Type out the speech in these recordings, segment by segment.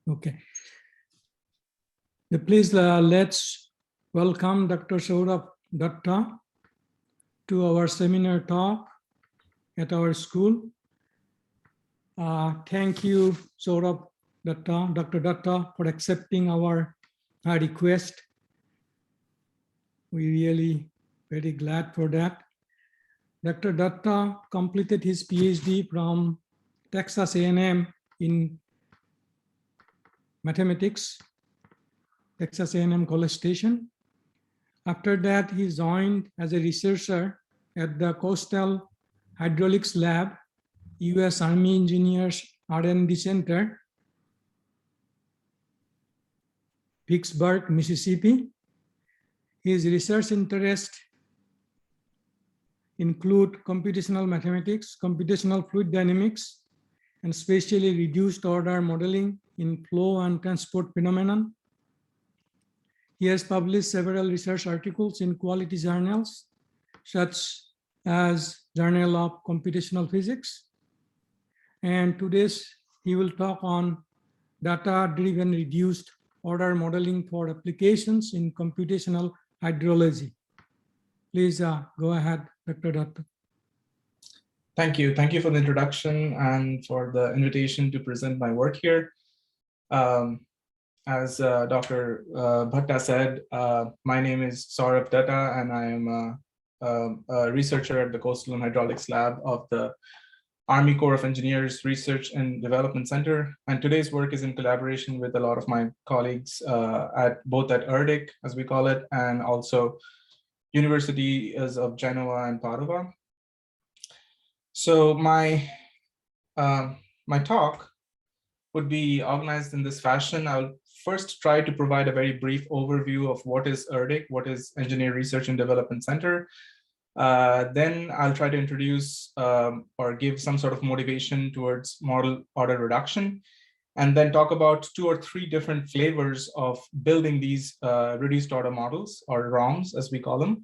Okay. Please let's welcome Dr. Sourav Datta to our seminar talk at our school. Thank you, Saurabh Datta, Dr. Datta, for accepting our request. We really very glad for that. Dr. Datta completed his PhD from Texas A&M in mathematics, Texas A&M College Station. After that, he joined as a researcher at the Coastal Hydraulics Lab, U.S. Army Engineers R&D Center, Vicksburg, Mississippi. His research interests include computational mathematics, computational fluid dynamics, and spatially reduced order modeling in flow and transport phenomenon. He has published several research articles in quality journals, such as Journal of Computational Physics. And today he will talk on data-driven reduced order modeling for applications in computational hydrology. Please go ahead, Dr. Datta. Thank you. Thank you for the introduction and for the invitation to present my work here. As Dr. Bhatta said, my name is Saurabh Datta, and I am a researcher at the Coastal and Hydraulics Lab of the Army Corps of Engineers Research and Development Center. And today's work is in collaboration with a lot of my colleagues both at URDIC, as we call it, and also Universities of Genoa and Padua. So my talk would be organized in this fashion. I'll first try to provide a very brief overview of what is URDIC, what is Engineer Research and Development Center. Then I'll try to introduce or give some sort of motivation towards model order reduction, and then talk about 2 or 3 different flavors of building these reduced order models, or ROMs as we call them.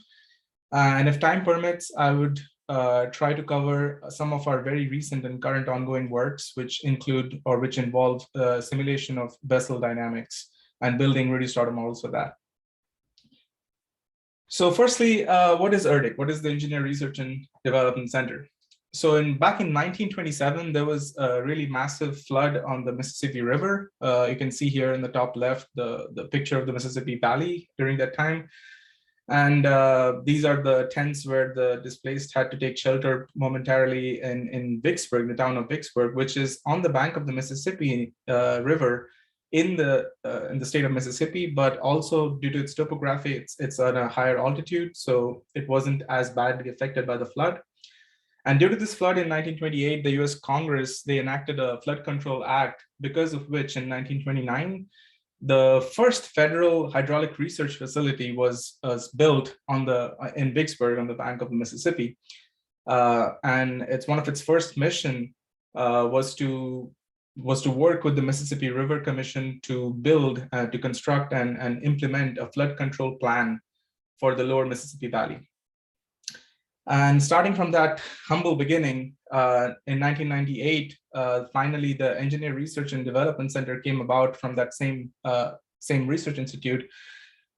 And if time permits, I would try to cover some of our very recent and current ongoing works, which involve simulation of vessel dynamics and building reduced order models for that. So firstly, what is URDIC? What is the Engineer Research and Development Center? So back in 1927, there was a really massive flood on the Mississippi River. You can see here in the top left the picture of the Mississippi Valley during that time. And these are the tents where the displaced had to take shelter momentarily in Vicksburg, the town of Vicksburg, which is on the bank of the Mississippi River in the state of Mississippi, but also due to its topography, it's at a higher altitude, so it wasn't as badly affected by the flood. And due to this flood in 1928, the US Congress, they enacted a Flood Control Act, because of which in 1929, the first federal hydraulic research facility was built in Vicksburg on the bank of the Mississippi. And it's one of its first mission was to work with the Mississippi River Commission to build, to construct and implement a flood control plan for the lower Mississippi Valley. And starting from that humble beginning, in 1998, finally the Engineer Research and Development Center came about from that same research institute,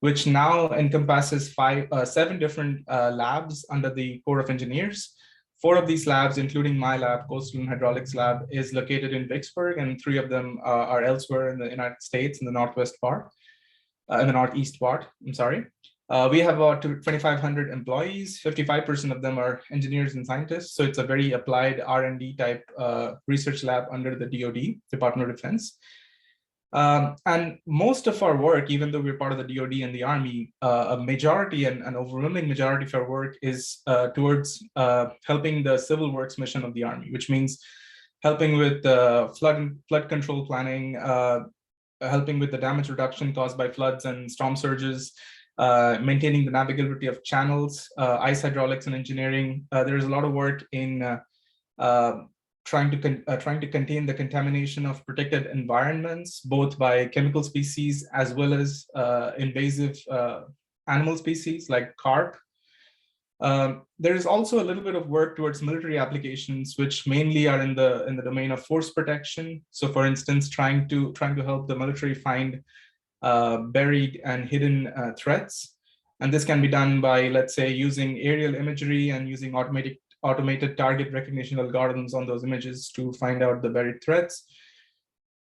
which now encompasses 7 different labs under the Corps of Engineers. 4 of these labs, including my lab, Coastal and Hydraulics Lab, is located in Vicksburg, and 3 of them are elsewhere in the United States, in the northwest part, in the northeast part, I'm sorry. We have about 2,500 employees. 55% of them are engineers and scientists. So it's a very applied R&D type research lab under the DoD, Department of Defense. And most of our work, even though we're part of the DoD and the Army, a majority and an overwhelming majority of our work is towards helping the civil works mission of the Army, which means helping with flood control planning, helping with the damage reduction caused by floods and storm surges, maintaining the navigability of channels, ice hydraulics and engineering. There is a lot of work in trying to contain the contamination of protected environments, both by chemical species as well as invasive animal species like carp. There is also a little bit of work towards military applications, which mainly are in the domain of force protection. So, for instance, trying to help the military find buried and hidden threats, and this can be done by, let's say, using aerial imagery and using automated target recognition algorithms on those images to find out the buried threats.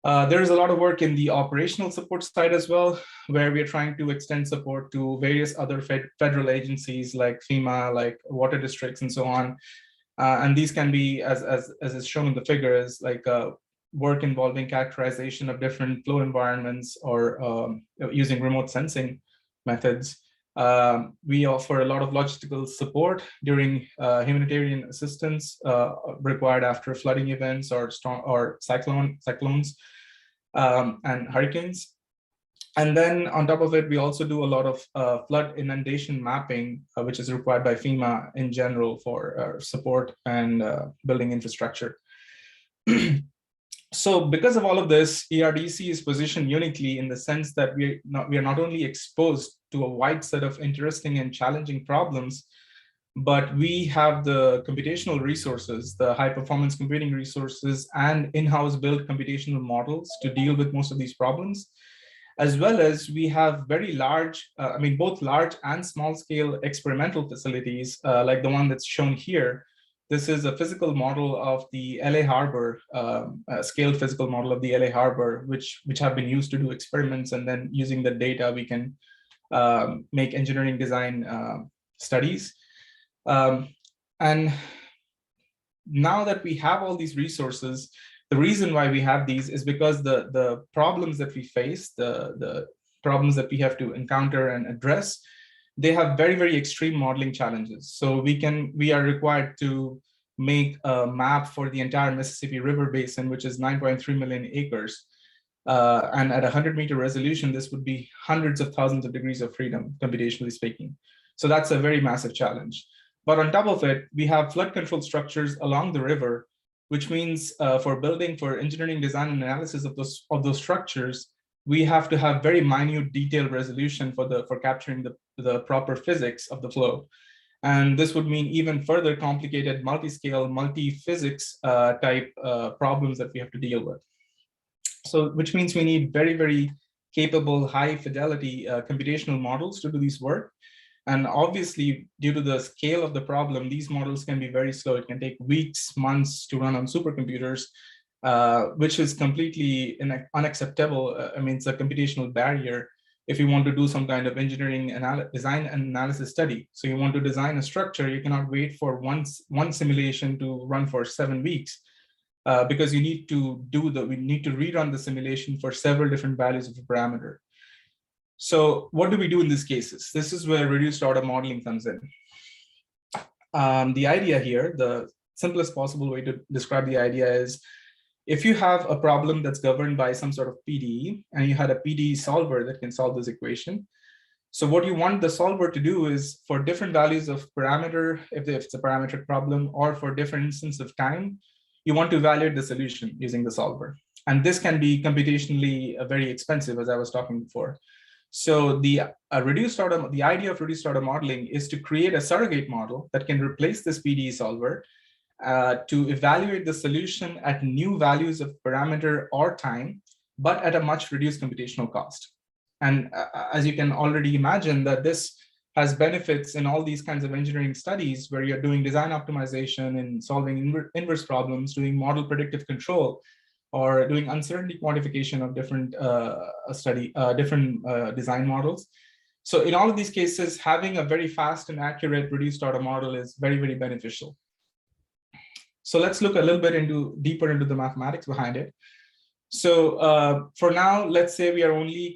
There is a lot of work in the operational support side as well, where we are trying to extend support to various other federal agencies like FEMA, like water districts, and so on. And these can be, as is shown in the figures, like work involving characterization of different flow environments or using remote sensing methods. We offer a lot of logistical support during humanitarian assistance required after flooding events or cyclones and hurricanes. And then on top of it, we also do a lot of flood inundation mapping, which is required by FEMA in general for support and building infrastructure. So because of all of this, ERDC is positioned uniquely in the sense that we are not only exposed to a wide set of interesting and challenging problems, but we have the computational resources, the high performance computing resources, and in-house built computational models to deal with most of these problems, as well as we have very large, both large and small scale experimental facilities like the one that's shown here. This is a physical model of the LA Harbor, a scaled physical model of the LA Harbor, which have been used to do experiments, and then using the data, we can make engineering design studies. And now that we have all these resources, the reason why we have these is because the problems that we face, the problems that we have to encounter and address, they have very, very extreme modeling challenges. So we are required to make a map for the entire Mississippi River Basin, which is 9.3 million acres. And at 100-meter resolution, this would be hundreds of thousands of degrees of freedom, computationally speaking. So that's a very massive challenge. But on top of it, we have flood control structures along the river, which means for engineering design and analysis of those structures, we have to have very minute detailed resolution for capturing the proper physics of the flow. And this would mean even further complicated multi-scale, multi-physics type problems that we have to deal with. So, which means we need very, very capable, high fidelity computational models to do this work. And obviously, due to the scale of the problem, these models can be very slow. It can take weeks, months to run on supercomputers, which is completely unacceptable. It's a computational barrier if you want to do some kind of engineering design and analysis study. So you want to design a structure, you cannot wait for one simulation to run for 7 weeks, because we need to rerun the simulation for several different values of a parameter. So what do we do in these cases? This is where reduced order modeling comes in. The idea here, the simplest possible way to describe the idea is, if you have a problem that's governed by some sort of PDE, and you had a PDE solver that can solve this equation. So what you want the solver to do is, for different values of parameter, if it's a parametric problem, or for different instances of time, you want to evaluate the solution using the solver. And this can be computationally very expensive, as I was talking before. So the idea of reduced order modeling is to create a surrogate model that can replace this PDE solver to evaluate the solution at new values of parameter or time, but at a much reduced computational cost. And as you can already imagine, that this has benefits in all these kinds of engineering studies where you're doing design optimization and solving inverse problems, doing model predictive control, or doing uncertainty quantification of different design models. So in all of these cases, having a very fast and accurate reduced order model is very, very beneficial. So let's look a little bit deeper into the mathematics behind it. So for now, let's say we are only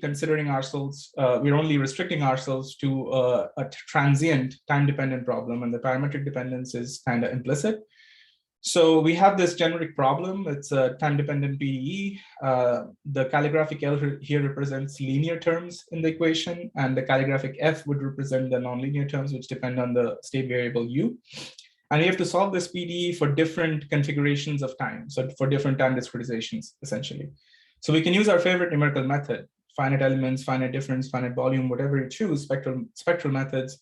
restricting ourselves to a transient time-dependent problem, and the parametric dependence is kind of implicit. So we have this generic problem. It's a time-dependent PDE. The calligraphic L here represents linear terms in the equation, and the calligraphic F would represent the nonlinear terms, which depend on the state variable U. And we have to solve this PDE for different configurations of time, so for different time discretizations, essentially. So we can use our favorite numerical method, finite elements, finite difference, finite volume, whatever you choose, spectral methods.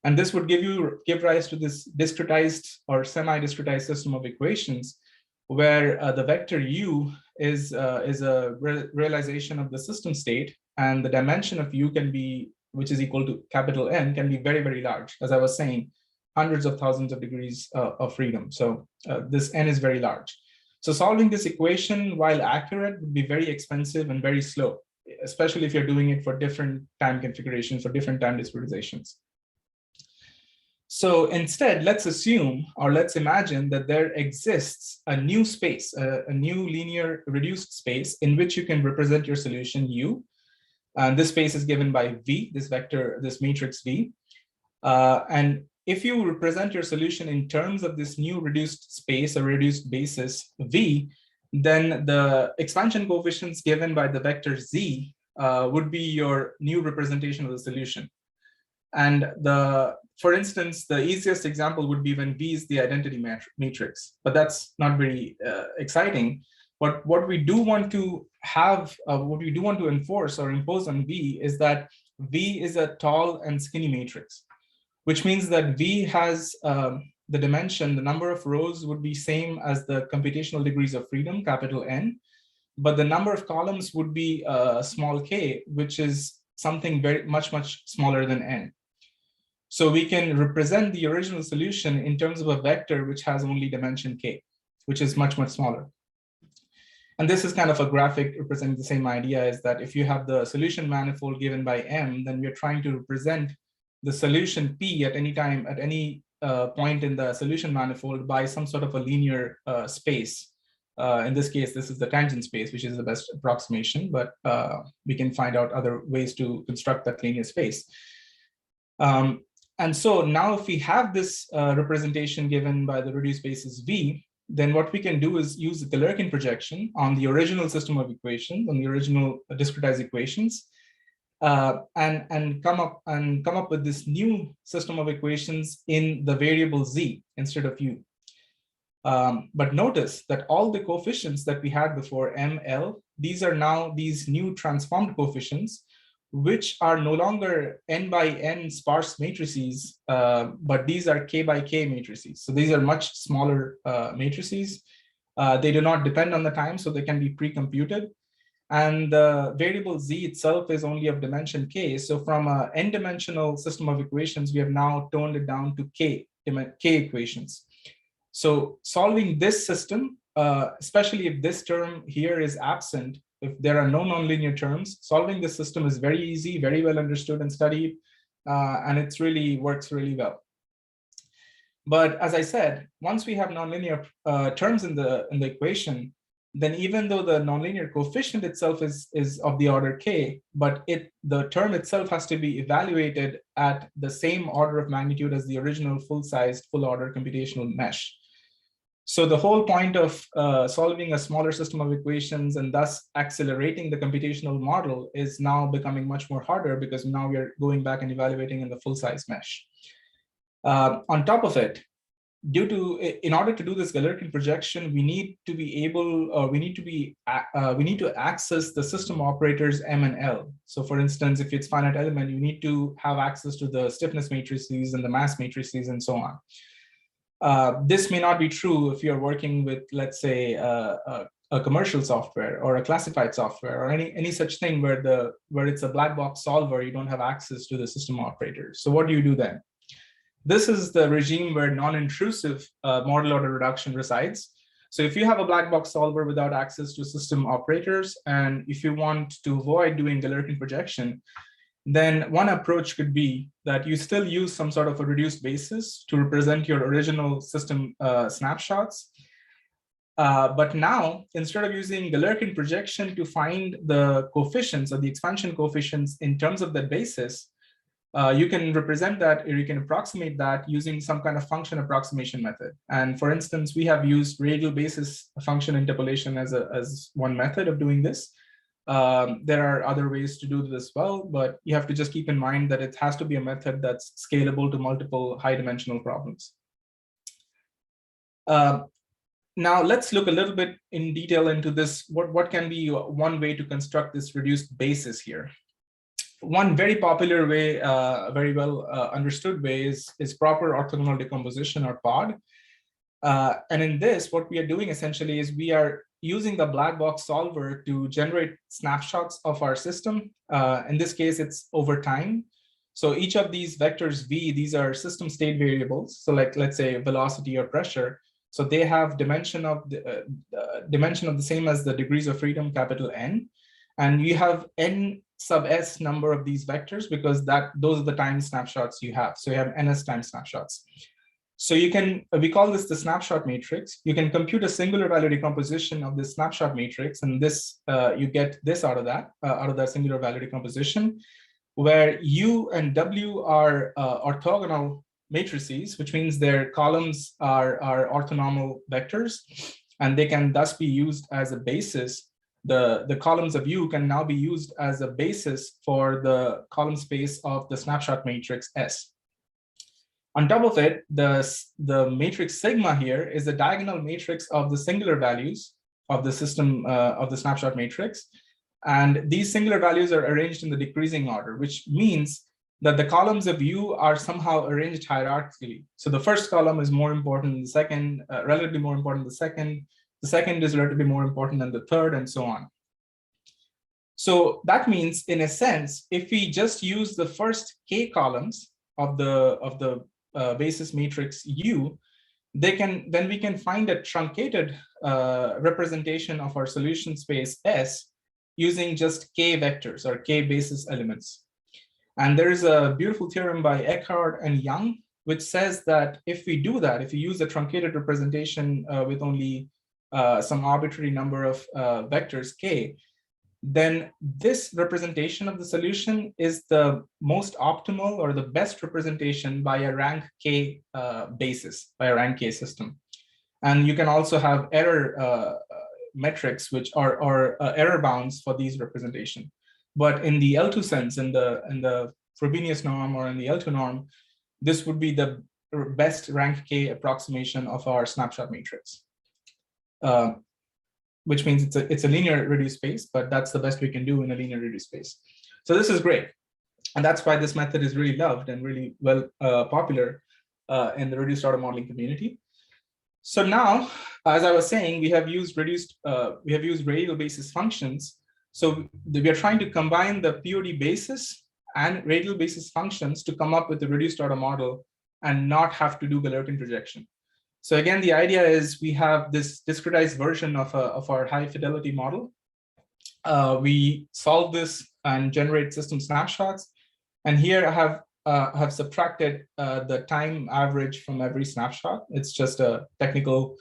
And this would give rise to this discretized or semi-discretized system of equations where the vector u is a realization of the system state, and the dimension of u can be, which is equal to capital N, can be very, very large. As I was saying, hundreds of thousands of degrees of freedom. So this N is very large. So solving this equation, while accurate, would be very expensive and very slow, especially if you're doing it for different time configurations, for different time discretizations. So instead, let's assume, or let's imagine that there exists a new space, a new linear reduced space in which you can represent your solution U. And this space is given by V, this vector, this matrix V. And if you represent your solution in terms of this new reduced space or reduced basis V, then the expansion coefficients given by the vector Z would be your new representation of the solution. And for instance, the easiest example would be when V is the identity matrix, but that's not very exciting. But what we do want to have, what we do want to enforce or impose on V is that V is a tall and skinny matrix, which means that V has the dimension, the number of rows would be same as the computational degrees of freedom, capital N, but the number of columns would be small k, which is something very much smaller than N. So we can represent the original solution in terms of a vector which has only dimension k, which is much smaller. And this is kind of a graphic representing the same idea, is that if you have the solution manifold given by M, then we're trying to represent the solution P at any time, at any point in the solution manifold by some sort of a linear space. In this case, this is the tangent space, which is the best approximation, but we can find out other ways to construct that linear space. And so now if we have this representation given by the reduced basis V, then what we can do is use the Galerkin projection on the original system of equations, on the original discretized equations, and come up with this new system of equations in the variable Z instead of U. But notice that all the coefficients that we had before, M, L, these are now these new transformed coefficients, which are no longer n by n sparse matrices, but these are k by k matrices. So these are much smaller matrices. They do not depend on the time, so they can be pre-computed. And the variable z itself is only of dimension k. So from an n-dimensional system of equations, we have now toned it down to k equations. So solving this system, especially if this term here is absent, if there are no nonlinear terms, solving this system is very easy, very well understood and studied, and it's really works really well. But as I said, once we have nonlinear terms in the equation, then even though the nonlinear coefficient itself is of the order k, but the term itself has to be evaluated at the same order of magnitude as the original full-sized, full-order computational mesh. So the whole point of solving a smaller system of equations and thus accelerating the computational model is now becoming much more harder, because now we are going back and evaluating in the full-size mesh. On top of it, in order to do this Galerkin projection, we need to be able, we need to access the system operators M and L. So for instance, if it's finite element, you need to have access to the stiffness matrices and the mass matrices and so on. This may not be true if you're working with, let's say, a commercial software or a classified software or any such thing where it's a black box solver, you don't have access to the system operators. So what do you do then? This is the regime where non-intrusive model order reduction resides. So if you have a black box solver without access to system operators, and if you want to avoid doing Galerkin projection, then one approach could be that you still use some sort of a reduced basis to represent your original system snapshots. But now, instead of using Galerkin projection to find the coefficients or the expansion coefficients in terms of that basis, you can represent that, or you can approximate that using some kind of function approximation method. And for instance, we have used radial basis function interpolation as one method of doing this. There are other ways to do this as well, but you have to just keep in mind that it has to be a method that's scalable to multiple high-dimensional problems. Now let's look a little bit in detail into this. What can be one way to construct this reduced basis here? one very popular way, very well understood way is proper orthogonal decomposition, or POD. And in this, what we are doing essentially is we are using the black box solver to generate snapshots of our system. In this case, it's over time. So each of these vectors V, these are system state variables. So like, let's say velocity or pressure. So they have dimension of the same as the degrees of freedom, capital N. And you have N sub S number of these vectors because those are the time snapshots you have. So you have NS time snapshots. So you can, we call this the snapshot matrix. You can compute a singular value decomposition of this snapshot matrix, and this you get this out of that singular value decomposition, where U and W are orthogonal matrices, which means their columns are orthonormal vectors, and they can thus be used as a basis. The columns of U can now be used as a basis for the column space of the snapshot matrix S. On top of it, the matrix sigma here is a diagonal matrix of the singular values of the system of the snapshot matrix. And these singular values are arranged in the decreasing order, which means that the columns of U are somehow arranged hierarchically. So the first column is more important than the second, relatively more important than the second. The second is relatively more important than the third, and so on. So that means, in a sense, if we just use the first K columns of the basis matrix U, then we can find a truncated representation of our solution space S using just K vectors or K basis elements. And there is a beautiful theorem by Eckhart and Young, which says that if we do that, if we use a truncated representation with only some arbitrary number of vectors K, then this representation of the solution is the most optimal or the best representation by a rank K basis, by a rank K system. And you can also have error metrics, which are error bounds for these representation. But in the L2 sense, in the Frobenius norm or in the L2 norm, this would be the best rank K approximation of our snapshot matrix. Which means it's a linear reduced space, but that's the best we can do in a linear reduced space. So this is great. And that's why this method is really loved and really well popular in the reduced order modeling community. So now, as I was saying, we have used radial basis functions. So we are trying to combine the POD basis and radial basis functions to come up with a reduced order model and not have to do Galerkin projection. So again, the idea is we have this discretized version of our high fidelity model. We solve this and generate system snapshots. And here I have subtracted the time average from every snapshot. It's just a technical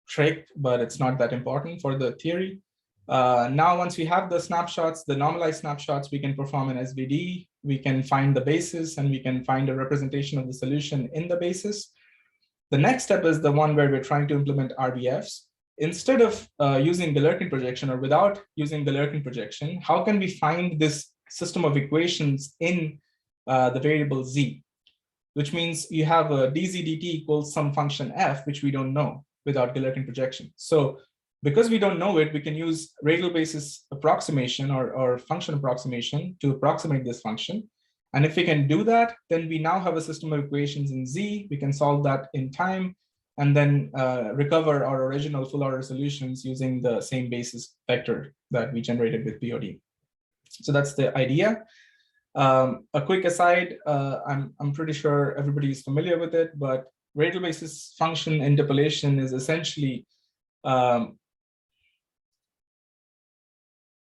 trick, but it's not that important for the theory. Now, once we have the snapshots, the normalized snapshots, we can perform an SVD. We can find the basis, and we can find a representation of the solution in the basis. The next step is the one where we're trying to implement RBFs. Instead of using Galerkin projection, or without using Galerkin projection, how can we find this system of equations in the variable z? Which means you have a dz dt equals some function f, which we don't know without Galerkin projection. So because we don't know it, we can use radial basis approximation or function approximation to approximate this function. And if we can do that, then we now have a system of equations in Z. We can solve that in time and then recover our original full order solutions using the same basis vector that we generated with POD. So that's the idea. A quick aside, I'm pretty sure everybody is familiar with it, but radial basis function interpolation is essentially, okay,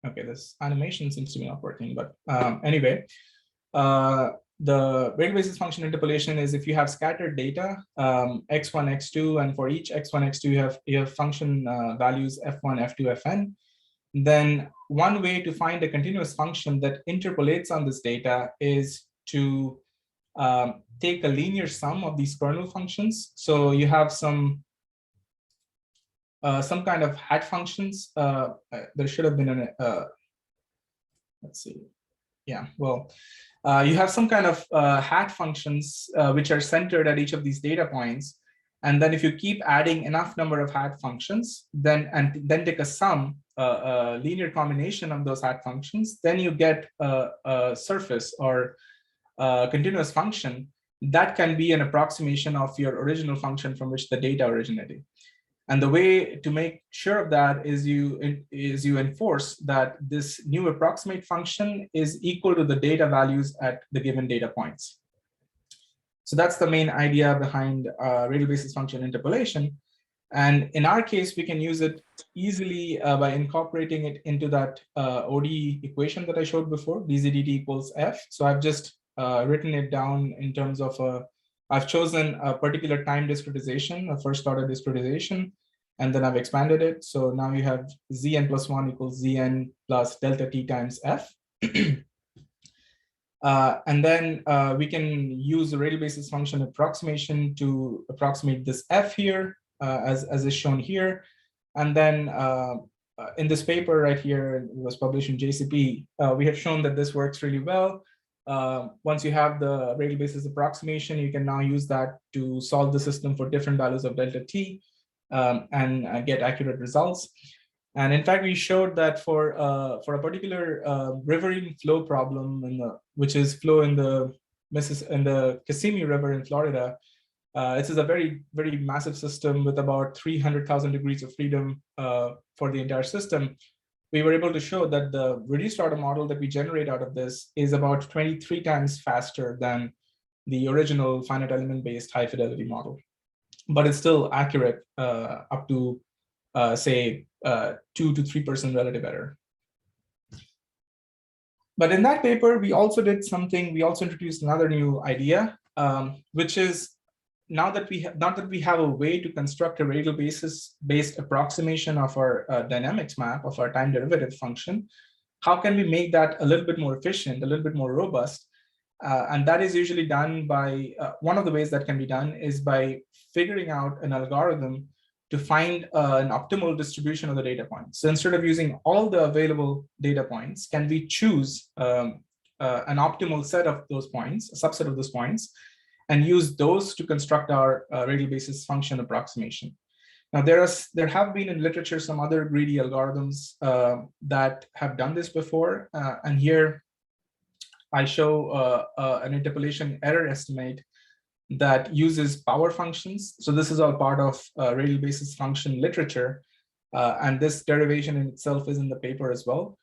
this animation seems to be not working, but anyway, the radial basis function interpolation is if you have scattered data, x1, x2, and for each x1, x2, you have function values f1, f2, fn. Then one way to find a continuous function that interpolates on this data is to take a linear sum of these kernel functions. So you have some kind of hat functions. There should have been an, let's see. Yeah, well, you have some kind of hat functions which are centered at each of these data points. And then if you keep adding enough number of hat functions, then take a sum, a linear combination of those hat functions, then you get a surface or a continuous function that can be an approximation of your original function from which the data originated. And the way to make sure of that is you enforce that this new approximate function is equal to the data values at the given data points. So that's the main idea behind radial basis function interpolation. And in our case, we can use it easily by incorporating it into that ODE equation that I showed before, dz dt equals f. So I've just written it down in terms of I've chosen a particular time discretization, a first order discretization, and then I've expanded it. So now you have Zn plus 1 equals Zn plus delta t times f. And then we can use the radial basis function approximation to approximate this f here, as is shown here. And then in this paper right here, it was published in JCP, we have shown that this works really well. Once you have the radial basis approximation, you can now use that to solve the system for different values of delta t and get accurate results. And in fact, we showed that for a particular riverine flow problem, which is flow in the Kissimmee River in Florida, this is a very, very massive system with about 300,000 degrees of freedom for the entire system. We were able to show that the reduced order model that we generate out of this is about 23 times faster than the original finite element based high fidelity model, but it's still accurate up to say 2 to 3% relative error. But in that paper, we also did something. We also introduced another new idea, which is now that we have a way to construct a radial basis based approximation of our dynamics map of our time derivative function, how can we make that a little bit more efficient, a little bit more robust? And that is usually done by one of the ways that can be done is by figuring out an algorithm to find an optimal distribution of the data points. So instead of using all the available data points, can we choose an optimal set of those points, a subset of those points, and use those to construct our radial basis function approximation? Now, there have been in literature some other greedy algorithms that have done this before. And here I show an interpolation error estimate that uses power functions. So this is all part of radial basis function literature. And this derivation in itself is in the paper as well.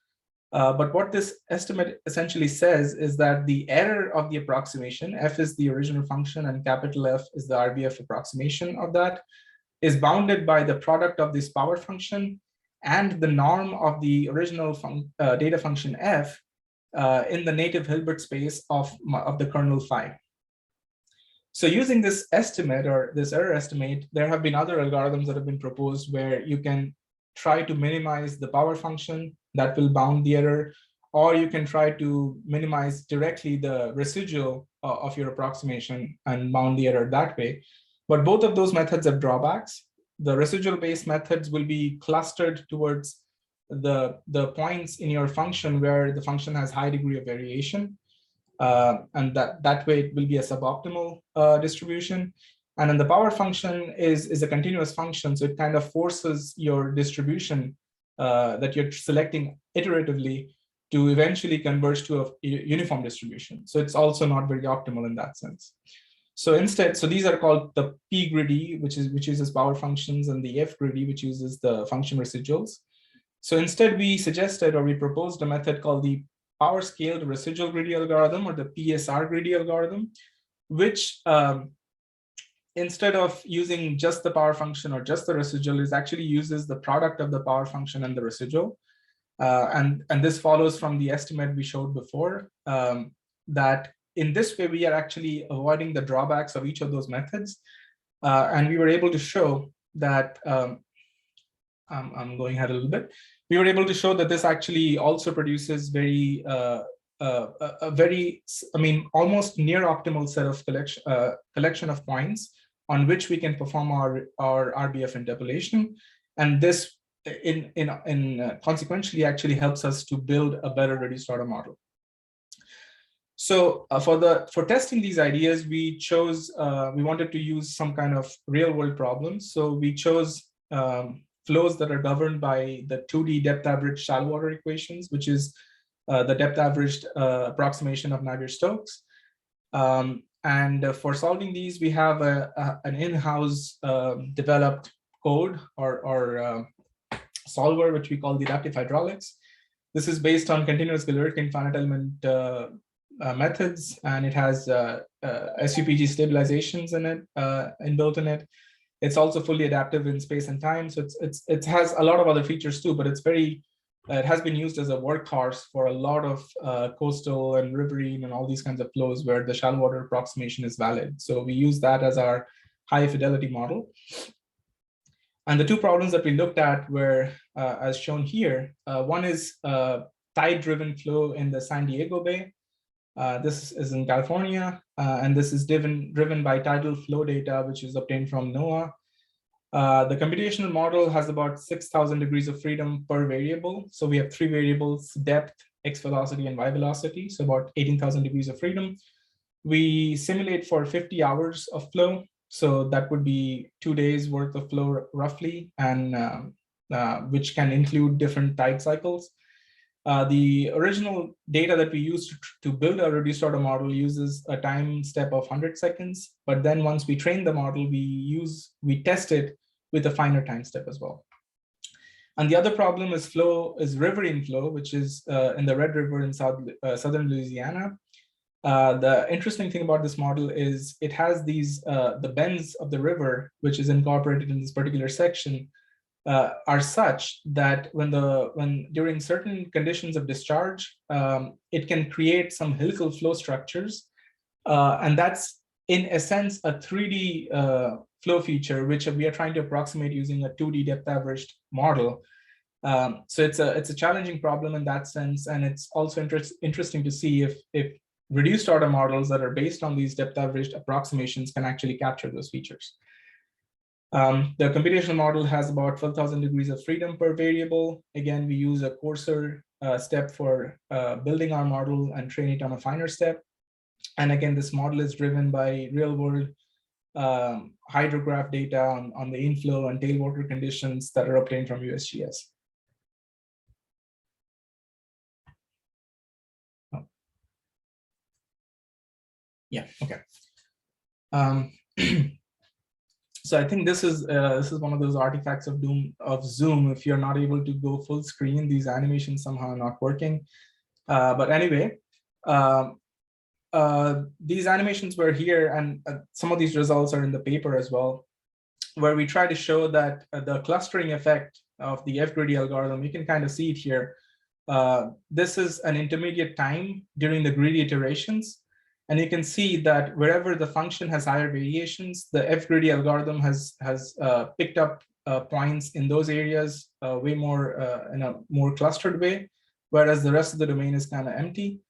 But what this estimate essentially says is that the error of the approximation, f is the original function and capital F is the RBF approximation of that, is bounded by the product of this power function and the norm of the original data function f in the native Hilbert space of the kernel phi. So using this estimate or this error estimate, there have been other algorithms that have been proposed where you can try to minimize the power function that will bound the error, or you can try to minimize directly the residual of your approximation and bound the error that way. But both of those methods have drawbacks. The residual based methods will be clustered towards the points in your function where the function has high degree of variation. And that way it will be a suboptimal distribution. And then the power function is a continuous function. So it kind of forces your distribution that you're selecting iteratively to eventually converge to a uniform distribution. So it's also not very optimal in that sense. So instead, so these are called the P greedy, which uses power functions, and the F greedy, which uses the function residuals. So instead, we suggested or we proposed a method called the power scaled residual greedy algorithm, or the PSR greedy algorithm, which instead of using just the power function or just the residual, is actually uses the product of the power function and the residual. And this follows from the estimate we showed before, that in this way, we are actually avoiding the drawbacks of each of those methods. And we were able to show that, I'm going ahead a little bit. We were able to show that this actually also produces very, almost near optimal set of collection of points on which we can perform our RBF interpolation. And this consequentially actually helps us to build a better reduced order model. So for testing these ideas, we wanted to use some kind of real world problems. So we chose flows that are governed by the 2D depth averaged shallow water equations, which is the depth averaged approximation of Navier-Stokes. And for solving these, we have an in-house developed code or solver, which we call the adaptive hydraulics. This is based on continuous caloric and finite element methods, and it has SUPG stabilizations in it, inbuilt in it. It's also fully adaptive in space and time. So it has a lot of other features too, but it's very, it has been used as a workhorse for a lot of coastal and riverine and all these kinds of flows where the shallow water approximation is valid. So we use that as our high fidelity model. And the two problems that we looked at were, as shown here, one is tide-driven flow in the San Diego Bay. This is in California, and this is driven by tidal flow data, which is obtained from NOAA. The computational model has about 6,000 degrees of freedom per variable. So we have three variables: depth, x velocity, and y velocity. So about 18,000 degrees of freedom. We simulate for 50 hours of flow. So that would be 2 days worth of flow roughly, and which can include different tide cycles. The original data that we used to build our reduced order model uses a time step of 100 seconds. But then once we train the model, we test it with a finer time step as well. And the other problem is riverine flow, which is in the Red River in southern Louisiana. The interesting thing about this model is it has these, the bends of the river, which is incorporated in this particular section, are such that when during certain conditions of discharge, it can create some helical flow structures. And that's in a sense a 3D flow feature, which we are trying to approximate using a 2D depth averaged model. So it's a challenging problem in that sense. And it's also interesting to see if reduced order models that are based on these depth averaged approximations can actually capture those features. The computational model has about 12,000 degrees of freedom per variable. Again, we use a coarser step for building our model and train it on a finer step. And again, this model is driven by real world hydrograph data on the inflow and tailwater conditions that are obtained from USGS. Oh. Yeah, okay. So I think this is one of those artifacts of Zoom. If you're not able to go full screen, these animations somehow are not working. But anyway, these animations were here, and some of these results are in the paper as well, where we try to show that the clustering effect of the F-greedy algorithm, you can kind of see it here. This is an intermediate time during the greedy iterations. And you can see that wherever the function has higher variations, the F-greedy algorithm has picked up points in those areas way more in a more clustered way, whereas the rest of the domain is kind of empty.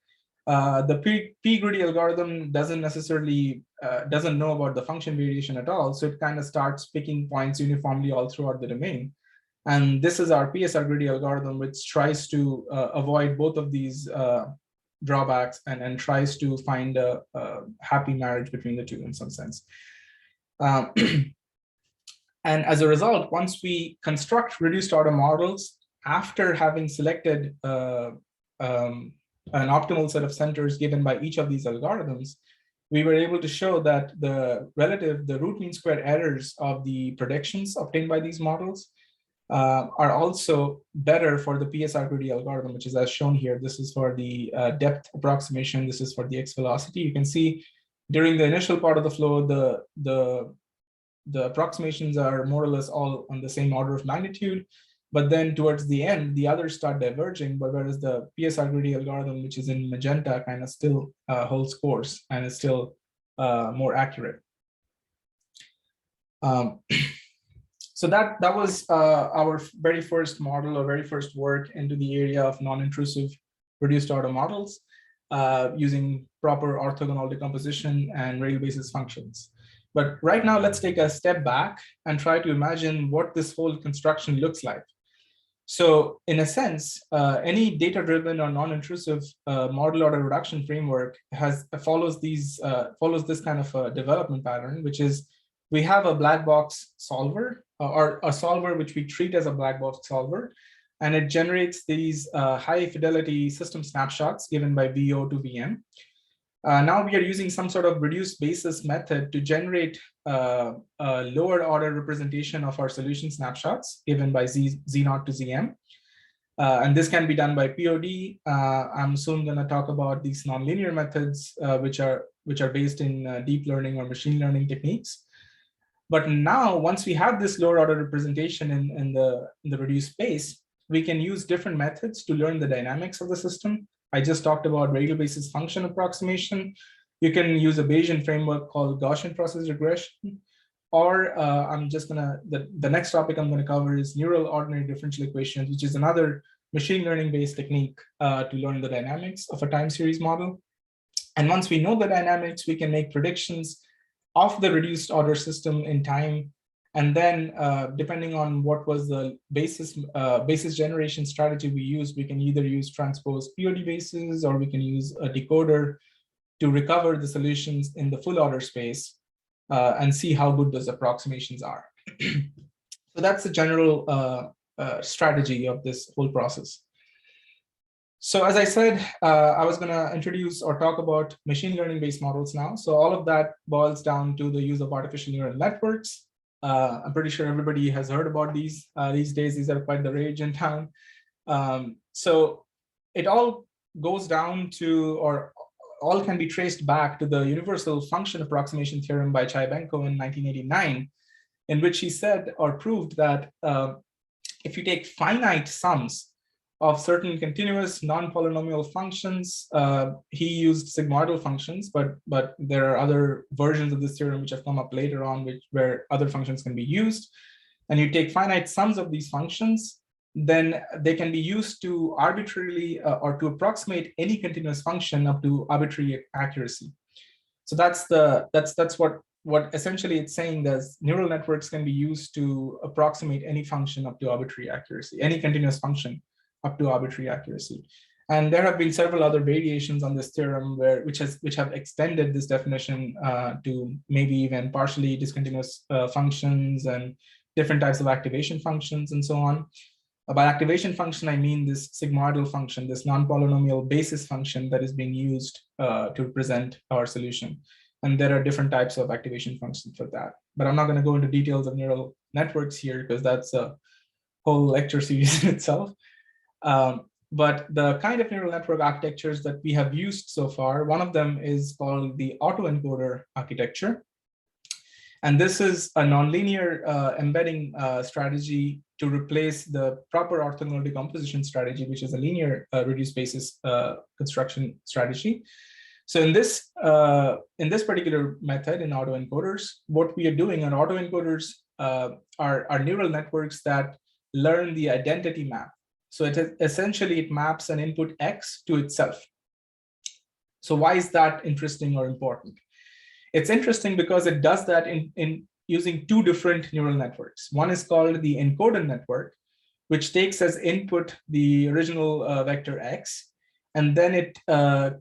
The P-greedy algorithm doesn't necessarily doesn't know about the function variation at all, so it kind of starts picking points uniformly all throughout the domain. And this is our PSR greedy algorithm, which tries to avoid both of these drawbacks and tries to find a happy marriage between the two in some sense. And as a result, once we construct reduced order models, after having selected an optimal set of centers given by each of these algorithms, we were able to show that the root mean square errors of the predictions obtained by these models are also better for the PSR greedy algorithm, which is as shown here. This is for the depth approximation. This is for the x velocity. You can see during the initial part of the flow, the approximations are more or less all on the same order of magnitude. But then towards the end, the others start diverging, but whereas the PSR greedy algorithm, which is in magenta, kind of still holds course and is still more accurate. So that was our very first model or very first work into the area of non-intrusive reduced order models using proper orthogonal decomposition and Radial basis functions. But right now, let's take a step back and try to imagine what this whole construction looks like. So in a sense, any data-driven or non-intrusive model order reduction framework follows this kind of a development pattern, which is we have a black box solver or a solver which we treat as a black box solver, and it generates these high fidelity system snapshots given by VO to VM. Now we are using some sort of reduced basis method to generate a lower order representation of our solution snapshots given by Z0 to ZM. And this can be done by POD. I'm soon going to talk about these nonlinear methods, which are based in deep learning or machine learning techniques. But now, once we have this lower order representation in the reduced space, we can use different methods to learn the dynamics of the system. I just talked about radial basis function approximation. You can use a Bayesian framework called Gaussian process regression, or the next topic I'm going to cover is neural ordinary differential equations, which is another machine learning based technique to learn the dynamics of a time series model. And once we know the dynamics, we can make predictions of the reduced order system in time. And then depending on what was the basis generation strategy we used, we can either use transposed POD bases, or we can use a decoder to recover the solutions in the full order space and see how good those approximations are. So that's the general strategy of this whole process. So as I said, I was going to introduce or talk about machine learning based models now. So all of that boils down to the use of artificial neural networks. I'm pretty sure everybody has heard about these days. These are quite the rage in town. So it all goes down to, or all can be traced back to the universal function approximation theorem by Chaibenko in 1989, in which he said or proved that if you take finite sums of certain continuous non-polynomial functions, he used sigmoidal functions, but there are other versions of this theorem which have come up later on, where other functions can be used. And you take finite sums of these functions, then they can be used to arbitrarily or to approximate any continuous function up to arbitrary accuracy. So that's what essentially it's saying, that neural networks can be used to approximate any function up to arbitrary accuracy, any continuous function up to arbitrary accuracy. And there have been several other variations on this theorem which have extended this definition to maybe even partially discontinuous functions and different types of activation functions and so on. By activation function, I mean this sigmoidal function, this non-polynomial basis function that is being used to represent our solution. And there are different types of activation functions for that. But I'm not going to go into details of neural networks here, because that's a whole lecture series in itself. But the kind of neural network architectures that we have used so far, one of them is called the autoencoder architecture. And this is a nonlinear embedding strategy to replace the proper orthogonal decomposition strategy, which is a linear reduced basis construction strategy. So in this particular method in autoencoders, what we are doing on autoencoders are neural networks that learn the identity map. So essentially it maps an input X to itself. So why is that interesting or important? It's interesting because it does that in using two different neural networks. One is called the Encoder Network, which takes as input the original vector X, and then it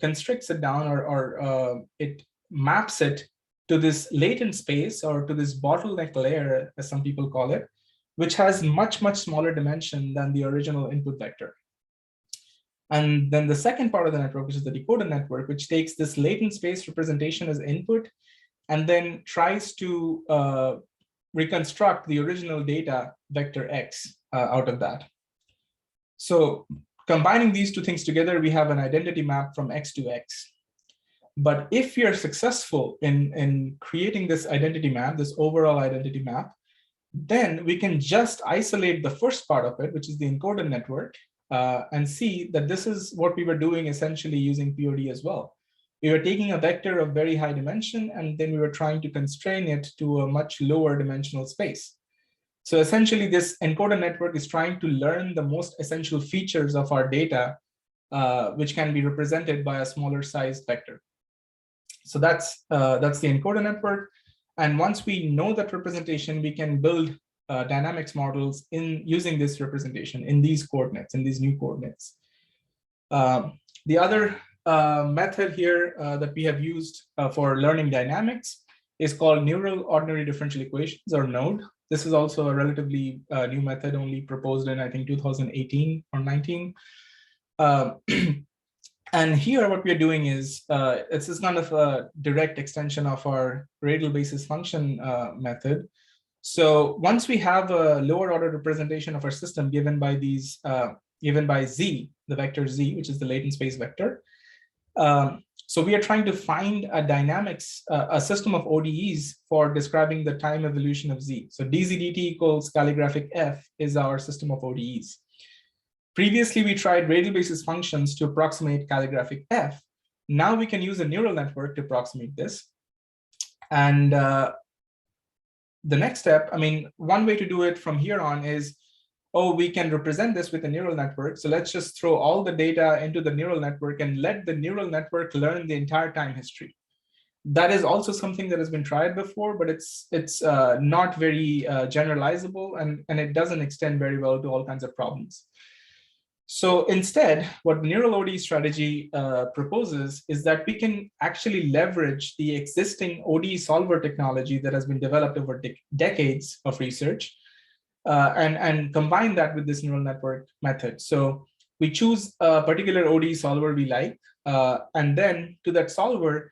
constricts it down, or it maps it to this latent space, or to this bottleneck layer, as some people call it, which has much, much smaller dimension than the original input vector. And then the second part of the network, which is the decoder network, which takes this latent space representation as input, and then tries to reconstruct the original data vector X out of that. So combining these two things together, we have an identity map from X to X. But if we are successful in creating this identity map, this overall identity map, then we can just isolate the first part of it, which is the encoder network, and see that this is what we were doing essentially using POD as well. We were taking a vector of very high dimension, and then we were trying to constrain it to a much lower dimensional space. So essentially, this encoder network is trying to learn the most essential features of our data, which can be represented by a smaller sized vector. So that's the encoder network. And once we know that representation, we can build dynamics models in using this representation in these coordinates, in these new coordinates. The other method here that we have used for learning dynamics is called neural ordinary differential equations, or NODE. This is also a relatively new method, only proposed in, I think, 2018 or 19. And here what we're doing is, it's just kind of a direct extension of our radial basis function method. So once we have a lower order representation of our system given by these, given by z, the vector z, which is the latent space vector. So we are trying to find a dynamics, a system of ODEs for describing the time evolution of z. So dz dt equals calligraphic f is our system of ODEs. Previously, we tried radial basis functions to approximate calligraphic f. Now we can use a neural network to approximate this. And the next step, I mean, one way to do it from here on is, oh, we can represent this with a neural network. So let's just throw all the data into the neural network and let the neural network learn the entire time history. That is also something that has been tried before, but it's not very generalizable, and it doesn't extend very well to all kinds of problems. So instead, what neural ODE strategy proposes is that we can actually leverage the existing ODE solver technology that has been developed over decades of research and combine that with this neural network method. So we choose a particular ODE solver we like, and then to that solver,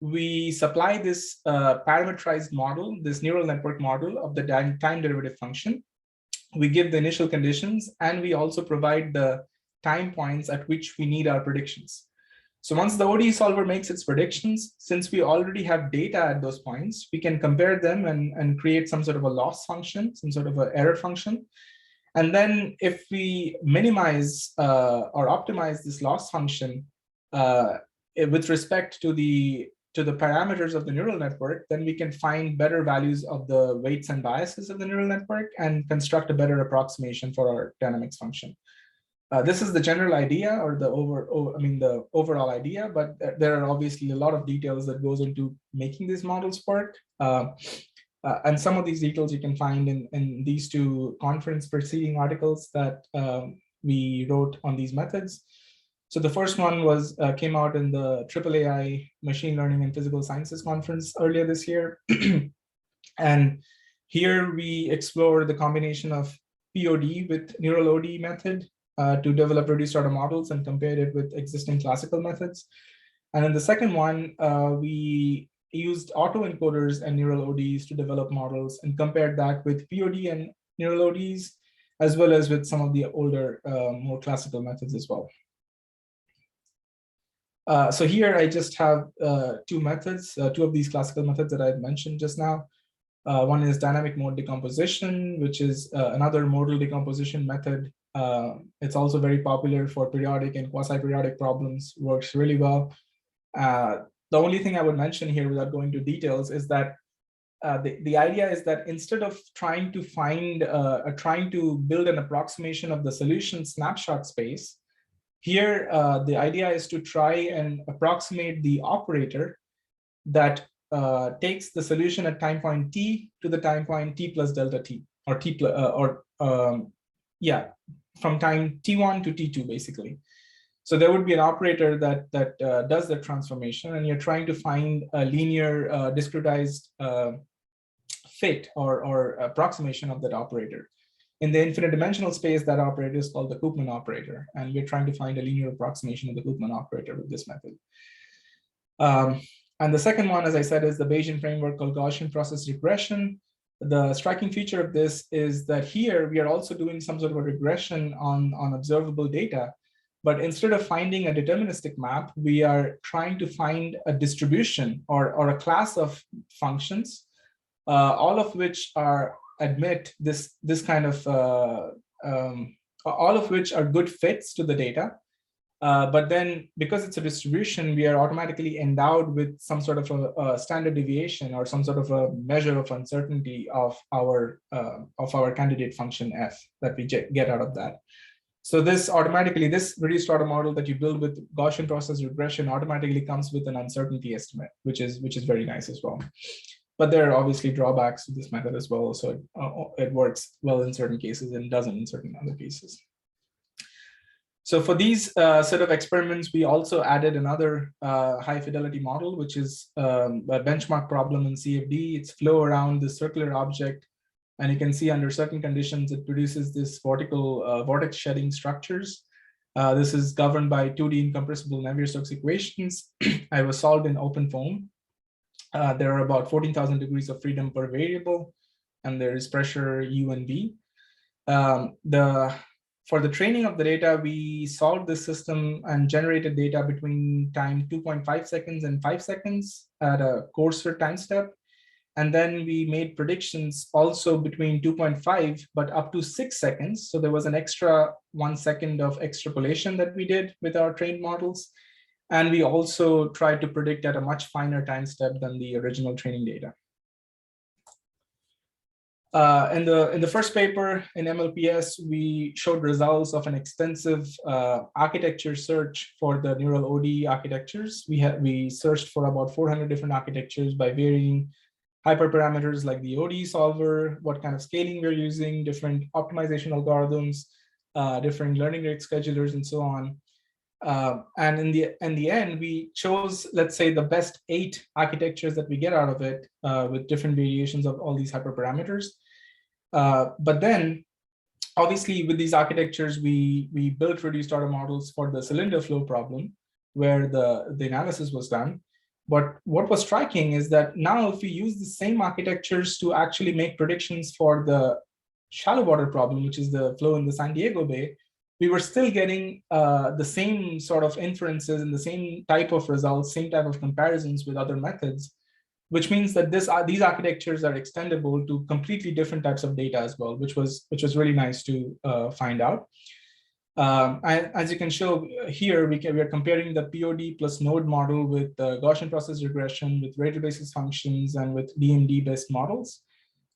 we supply this parameterized model, this neural network model of the time derivative function. We give the initial conditions, and we also provide the time points at which we need our predictions. So once the ODE solver makes its predictions, since we already have data at those points, we can compare them and create some sort of a loss function, some sort of an error function. And then if we minimize or optimize this loss function with respect to the parameters of the neural network, then we can find better values of the weights and biases of the neural network and construct a better approximation for our dynamics function. This is the general idea, or the overall idea, but there are obviously a lot of details that goes into making these models work. And some of these details you can find in these two conference preceding articles that we wrote on these methods. So the first one was came out in the AAAI Machine Learning and Physical Sciences conference earlier this year. And here we explore the combination of POD with neural ODE method to develop reduced order models and compare it with existing classical methods. And in the second one, we used autoencoders and neural ODEs to develop models and compared that with POD and neural ODEs, as well as with some of the older, more classical methods as well. So here I just have two methods, two of these classical methods that I mentioned just now. One is dynamic mode decomposition, which is another modal decomposition method. It's also very popular for periodic and quasi-periodic problems, works really well. The only thing I would mention here without going into details is that the idea is that instead of trying to find, trying to build an approximation of the solution snapshot space, here, the idea is to try and approximate the operator that takes the solution at time point t to the time point t plus delta t, or from time t1 to t2 basically. So there would be an operator that does the transformation, and you're trying to find a linear discretized fit or approximation of that operator. In the infinite dimensional space, that operator is called the Koopman operator, and we're trying to find a linear approximation of the Koopman operator with this method. And the second one, as I said, is the Bayesian framework called Gaussian process regression. The striking feature of this is that here we are also doing some sort of a regression on observable data, but instead of finding a deterministic map, we are trying to find a distribution or a class of functions, all of which are admit this kind of all of which are good fits to the data, but then because it's a distribution, we are automatically endowed with some sort of a standard deviation or some sort of a measure of uncertainty of our candidate function f that we get out of that. So this automatically, this reduced order model that you build with Gaussian process regression automatically comes with an uncertainty estimate, which is very nice as well. but there are obviously drawbacks to this method as well. So it works well in certain cases and doesn't in certain other cases. So for these set of experiments, we also added another high fidelity model, which is a benchmark problem in CFD. It's flow around this circular object. And you can see under certain conditions, it produces this vertical vortex shedding structures. This is governed by 2D incompressible Navier-Stokes equations. I was solved in open foam. There are about 14,000 degrees of freedom per variable, and there is pressure U and V. For the training of the data, we solved this system and generated data between time 2.5 seconds and 5 seconds at a coarser time step. And then we made predictions also between 2.5, but up to 6 seconds. So there was an extra 1 second of extrapolation that we did with our trained models. And we also tried to predict at a much finer time step than the original training data. In the first paper in MLPS, we showed results of an extensive architecture search for the neural ODE architectures. We searched for about 400 different architectures by varying hyperparameters like the ODE solver, what kind of scaling we're using, different optimization algorithms, different learning rate schedulers, and so on. And in the end, we chose, let's say, the best 8 architectures that we get out of it with different variations of all these hyperparameters. But then, obviously, with these architectures, we built reduced order models for the cylinder flow problem, where the analysis was done. But what was striking is that now if we use the same architectures to actually make predictions for the shallow water problem, which is the flow in the San Diego Bay, we were still getting the same sort of inferences and the same type of results, same type of comparisons with other methods, which means that these architectures are extendable to completely different types of data as well, which was really nice to find out. As you can show here, we are comparing the POD plus node model with the Gaussian process regression, with radial basis functions, and with DMD-based models.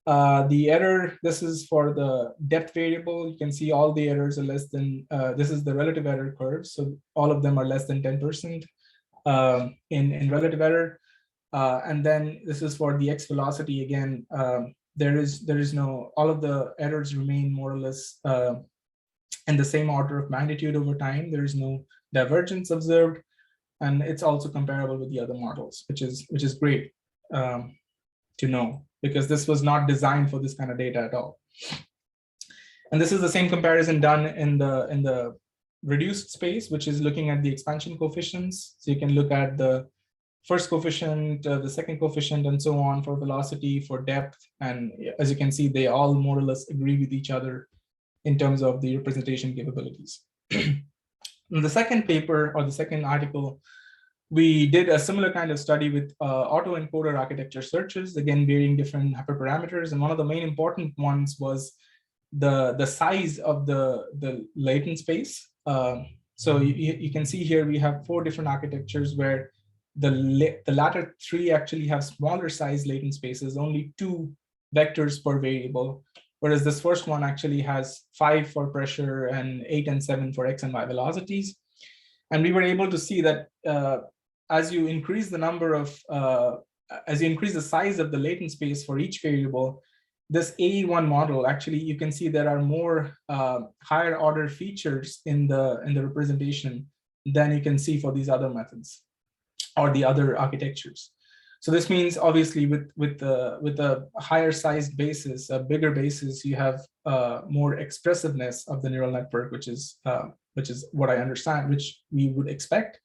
The error, this is for the depth variable. You can see all the errors are less than, this is the relative error curve. So all of them are less than 10% in relative error. And then this is for the X velocity. Again, there is no, all of the errors remain more or less in the same order of magnitude over time. There is no divergence observed, and it's also comparable with the other models, which is great to know, because this was not designed for this kind of data at all. And this is the same comparison done in the reduced space, which is looking at the expansion coefficients. So you can look at the first coefficient, the second coefficient, and so on for velocity, for depth. And as you can see, they all more or less agree with each other in terms of the representation capabilities. In the second paper, or the second article, we did a similar kind of study with autoencoder architecture searches, again, varying different hyperparameters. And one of the main important ones was the size of the latent space. So you can see here, we have 4 different architectures where the latter 3 actually have smaller size latent spaces, only 2 vectors per variable, whereas this first one actually has 5 for pressure and 8 and 7 for X and Y velocities. And we were able to see that as you increase the number of, as you increase the size of the latent space for each variable, this AE1 model, actually, you can see there are more higher order features in the representation than you can see for these other methods or the other architectures. So this means, obviously, with a higher sized basis, a bigger basis, you have more expressiveness of the neural network, which is what I understand, which we would expect.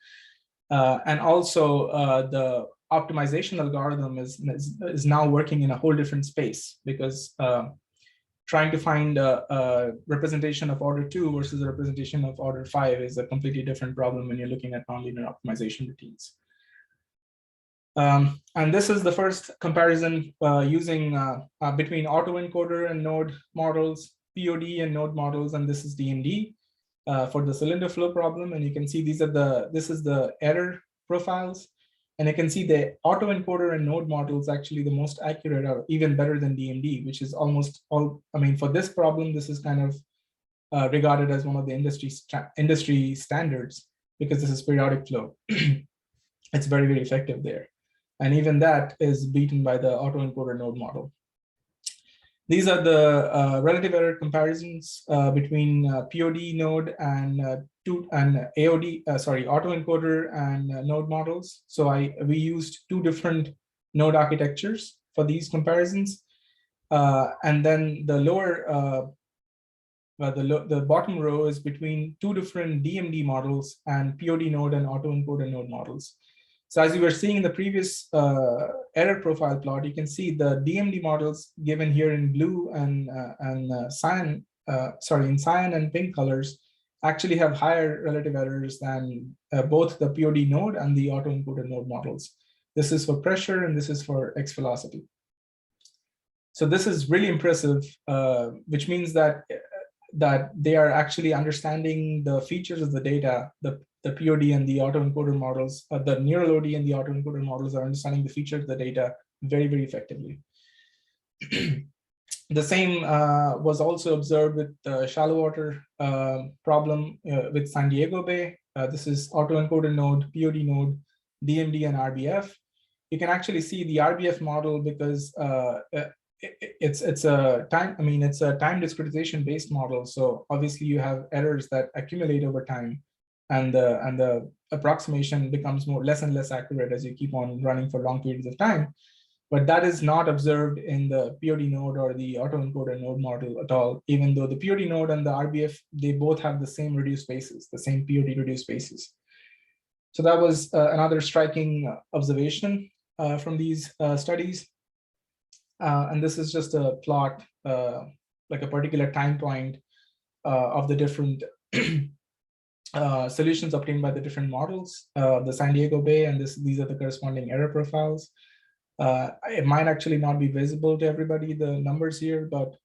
And also the optimization algorithm is now working in a whole different space, because trying to find a representation of order 2 versus a representation of order 5 is a completely different problem when you're looking at nonlinear optimization routines. And this is the first comparison using between autoencoder and node models, POD and node models, and this is DMD for the cylinder flow problem. And you can see this is the error profiles, and you can see the autoencoder and node models actually the most accurate, or even better than DMD, which is almost all. I mean, for this problem, this is kind of regarded as one of the industry standards, because this is periodic flow. It's very, very effective there. And even that is beaten by the autoencoder node model. These are the relative error comparisons between POD node and autoencoder and node models. So we used two different node architectures for these comparisons. And then the lower, the bottom row is between two different DMD models and POD node and autoencoder node models. So as you were seeing in the previous error profile plot, you can see the DMD models given here in blue and cyan, in cyan and pink colors actually have higher relative errors than both the POD node and the autoencoder node models. This is for pressure and this is for X velocity. So this is really impressive, which means that they are actually understanding the features of the data. The POD and the autoencoder models, the neural OD and the autoencoder models are understanding the features of the data very, very effectively. The same was also observed with the shallow water problem with San Diego Bay. This is autoencoder node, POD node, DMD, and RBF. You can actually see the RBF model because it's a time discretization based model. So obviously you have errors that accumulate over time, and the approximation becomes less and less accurate as you keep on running for long periods of time. But that is not observed in the POD node or the autoencoder node model at all, even though the POD node and the RBF, they both have the same reduced spaces, the same POD reduced spaces. So that was another striking observation from these studies. And this is just a plot, like a particular time point of the different solutions obtained by the different models, the San Diego Bay, and these are the corresponding error profiles. It might actually not be visible to everybody, the numbers here, but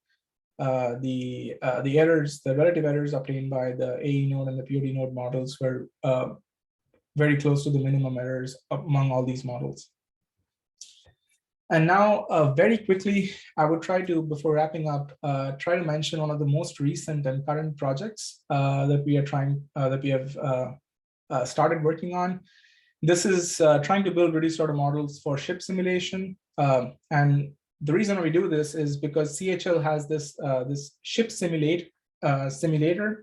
the errors, the relative errors obtained by the AE node and the POD node models were very close to the minimum errors among all these models. And now, very quickly, I would try to, before wrapping up, try to mention one of the most recent and current projects that we have started working on. This is trying to build reduced order models for ship simulation. And the reason we do this is because CHL has this ship simulator,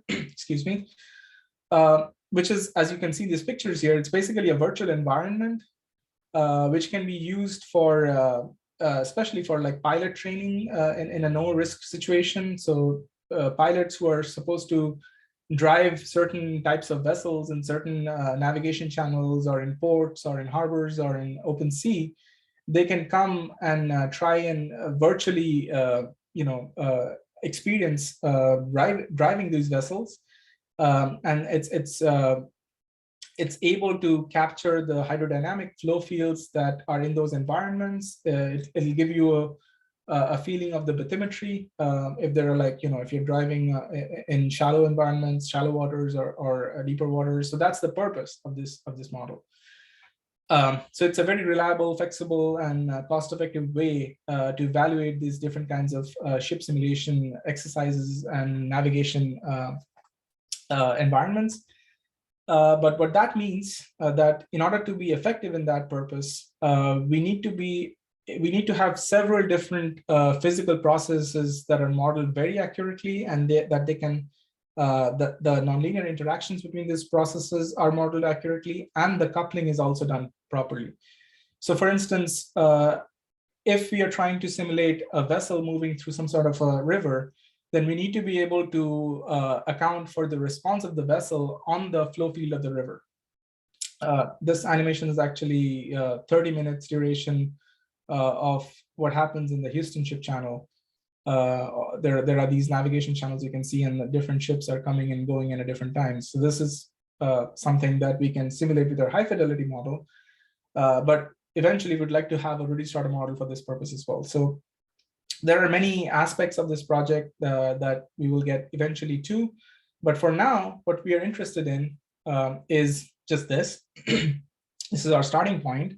excuse me, which is, as you can see these pictures here, it's basically a virtual environment which can be used for, especially for like pilot training in a no risk situation. So pilots who are supposed to drive certain types of vessels in certain navigation channels or in ports or in harbors or in open sea, they can come and try and virtually, experience driving these vessels. And it's able to capture the hydrodynamic flow fields that are in those environments. It'll give you a feeling of the bathymetry. If there are if you're driving in shallow environments, shallow waters or deeper waters. So that's the purpose of this model. So it's a very reliable, flexible, and cost-effective way to evaluate these different kinds of ship simulation exercises and navigation environments. But what that means that in order to be effective in that purpose, we need to have several different physical processes that are modeled very accurately, and that they can the nonlinear interactions between these processes are modeled accurately, and the coupling is also done properly. So, for instance, if we are trying to simulate a vessel moving through some sort of a river, then we need to be able to account for the response of the vessel on the flow field of the river. This animation is actually 30 minutes duration of what happens in the Houston ship channel. There are these navigation channels you can see, and the different ships are coming and going in at different times. So this is something that we can simulate with our high fidelity model, but eventually we'd like to have a reduced order model for this purpose as well. So there are many aspects of this project that we will get eventually to, but for now, what we are interested in is just this. This is our starting point,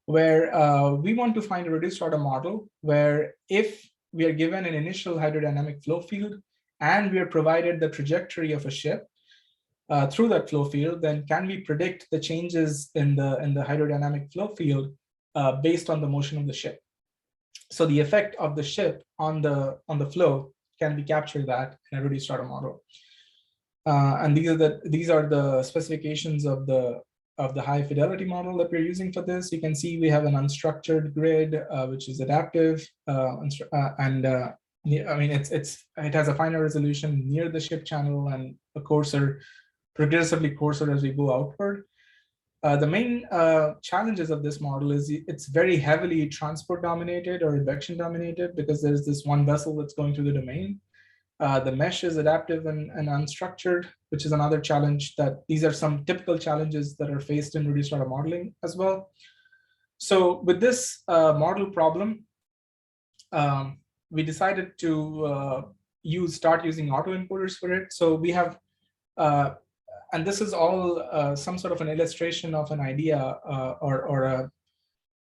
where we want to find a reduced order model where if we are given an initial hydrodynamic flow field and we are provided the trajectory of a ship through that flow field, then can we predict the changes in the hydrodynamic flow field based on the motion of the ship. So the effect of the ship on the flow can be captured that in a reduced order model. And these are the specifications of the high fidelity model that we're using for this. You can see we have an unstructured grid, which is adaptive, I mean, it has a finer resolution near the ship channel and a coarser, progressively coarser as we go outward. The main challenges of this model is it's very heavily transport dominated or advection dominated, because there's this one vessel that's going through the domain. The mesh is adaptive and unstructured, which is another challenge. That these are some typical challenges that are faced in reduced order modeling as well. So with this model problem, we decided to start using autoencoders for it. So we have, and this is all some sort of an illustration of an idea or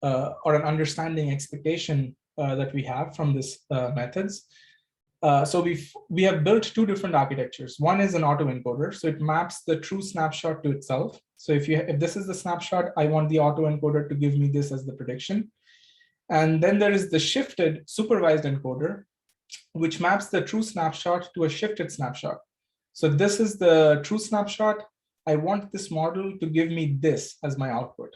an understanding expectation that we have from this methods. So we have built two different architectures. One is an autoencoder, so it maps the true snapshot to itself. So if this is the snapshot, I want the autoencoder to give me this as the prediction. And then there is the shifted supervised encoder, which maps the true snapshot to a shifted snapshot. So this is the true snapshot. I want this model to give me this as my output,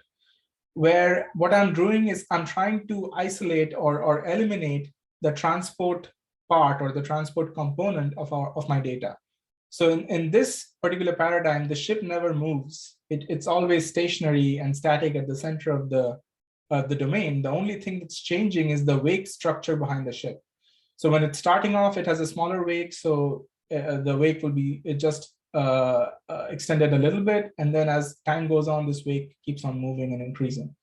where what I'm doing is I'm trying to isolate or eliminate the transport part or the transport component of my data. So in this particular paradigm, the ship never moves. It's always stationary and static at the center of the domain. The only thing that's changing is the wake structure behind the ship. So when it's starting off, it has a smaller wake. So the wake will be just extended a little bit. And then as time goes on, this wake keeps on moving and increasing.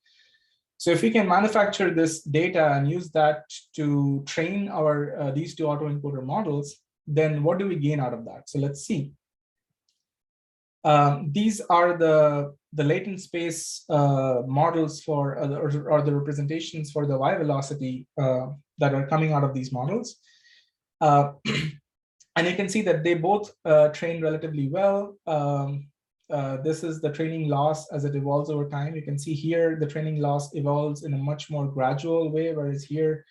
So if we can manufacture this data and use that to train our these two autoencoder models, then what do we gain out of that? So let's see. These are the latent space models for, or the representations for the y velocity that are coming out of these models. And you can see that they both train relatively well. This is the training loss as it evolves over time. You can see here the training loss evolves in a much more gradual way, whereas here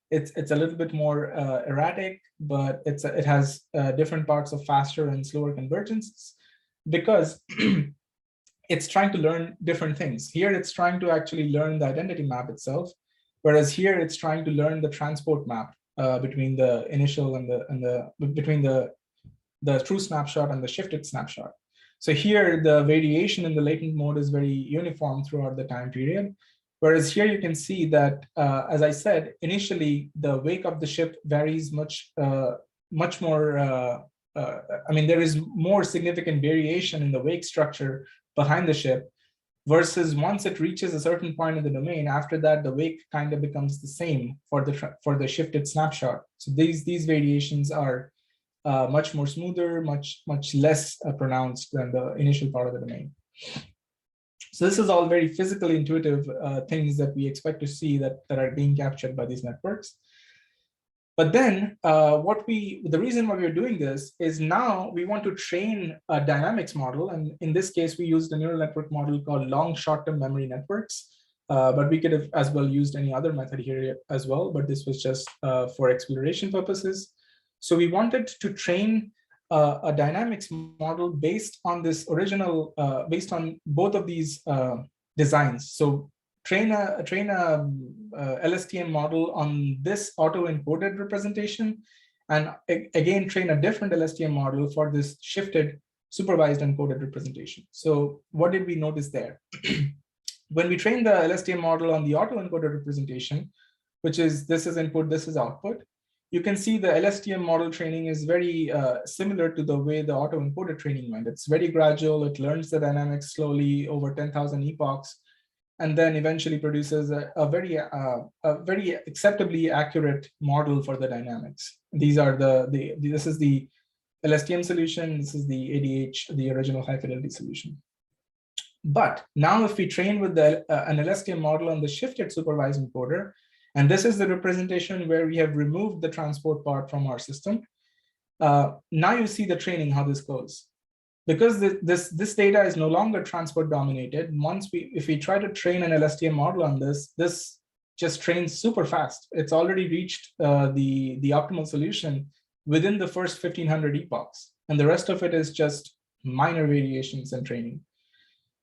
it's a little bit more erratic, but it has different parts of faster and slower convergences, because it's trying to learn different things. Here it's trying to actually learn the identity map itself, whereas here it's trying to learn the transport map between the initial and between the true snapshot and the shifted snapshot. So here the variation in the latent mode is very uniform throughout the time period. Whereas here you can see that, as I said, initially the wake of the ship varies much more. I mean, there is more significant variation in the wake structure behind the ship, versus once it reaches a certain point in the domain, after that the wake kind of becomes the same for the shifted snapshot. So these variations are much more smoother, much less pronounced than the initial part of the domain. So this is all very physically intuitive things that we expect to see that are being captured by these networks. But then the reason why we're doing this is now we want to train a dynamics model. And in this case, we used a neural network model called long short-term memory networks. But we could have as well used any other method here as well, but this was just for exploration purposes. So we wanted to train a dynamics model based on this original, based on both of these designs. So train a LSTM model on this auto-encoded representation, and again train a different LSTM model for this shifted supervised encoded representation. So what did we notice there? When we train the LSTM model on the auto-encoded representation, which is this is input, this is output, you can see the LSTM model training is very similar to the way the auto-encoded training went. It's very gradual. It learns the dynamics slowly over 10,000 epochs, and then eventually produces a very acceptably accurate model for the dynamics. These are this is the LSTM solution. This is the ADH, the original high fidelity solution. But now if we train with an LSTM model on the shifted supervised encoder, and this is the representation where we have removed the transport part from our system. Now you see the training, how this goes. because this data is no longer transport dominated, if we try to train an LSTM model on this just trains super fast. It's already reached the optimal solution within the first 1500 epochs, and the rest of it is just minor variations in training.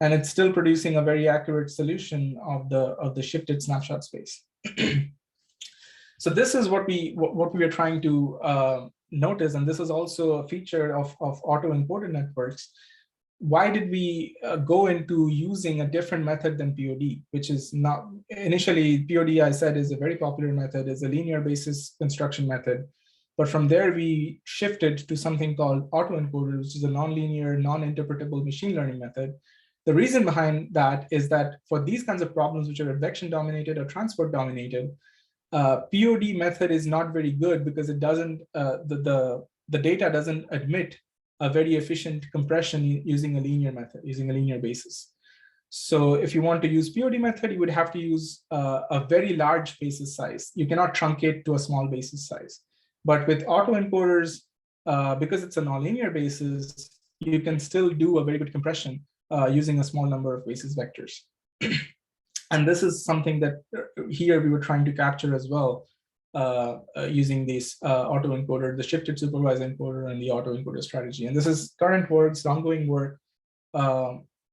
And it's still producing a very accurate solution of the shifted snapshot space. So this is what we are trying to notice, and this is also a feature of auto-encoder networks. Why did we go into using a different method than POD, which is not initially POD, I said, is a very popular method, is a linear basis construction method. But from there, we shifted to something called autoencoder, which is a nonlinear, non-interpretable machine learning method. The reason behind that is that for these kinds of problems, which are advection dominated or transport dominated, POD method is not very good because it doesn't, the data doesn't admit a very efficient compression using a linear method, using a linear basis. So if you want to use POD method, you would have to use a very large basis size. You cannot truncate to a small basis size. But with autoencoders, because it's a nonlinear basis, you can still do a very good compression using a small number of basis vectors. And this is something that here we were trying to capture as well, using these autoencoder, the shifted supervised encoder and the autoencoder strategy. And this is current work, it's ongoing work,